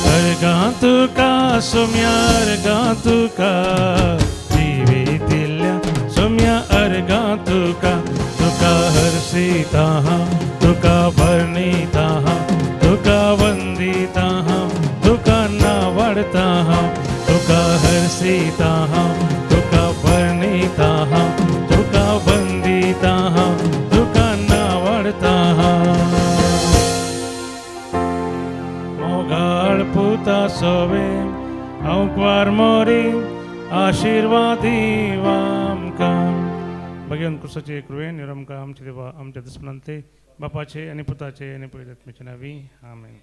अर्गां तुका सौम्या अर्गां तुका जिवीत दिल्या सौम्या अर्गां तुका. तुका हरसीता तुका भरणीता तुका वंदिता तुका नावाडता. तुका हरसीता तुका भरणीता तुका वंदिता तुका नावाडता. मोगाळ पुता सोवे अवक्वार मोरी आशीर्वादी आमकां. भगवान कृष्णाचे कृपेन निरमका आमचे देवा आमच्या दुश्मनांतले बापाचे आनी पुताचे आनी पवित्र आत्म्याचे नावी. आमेन.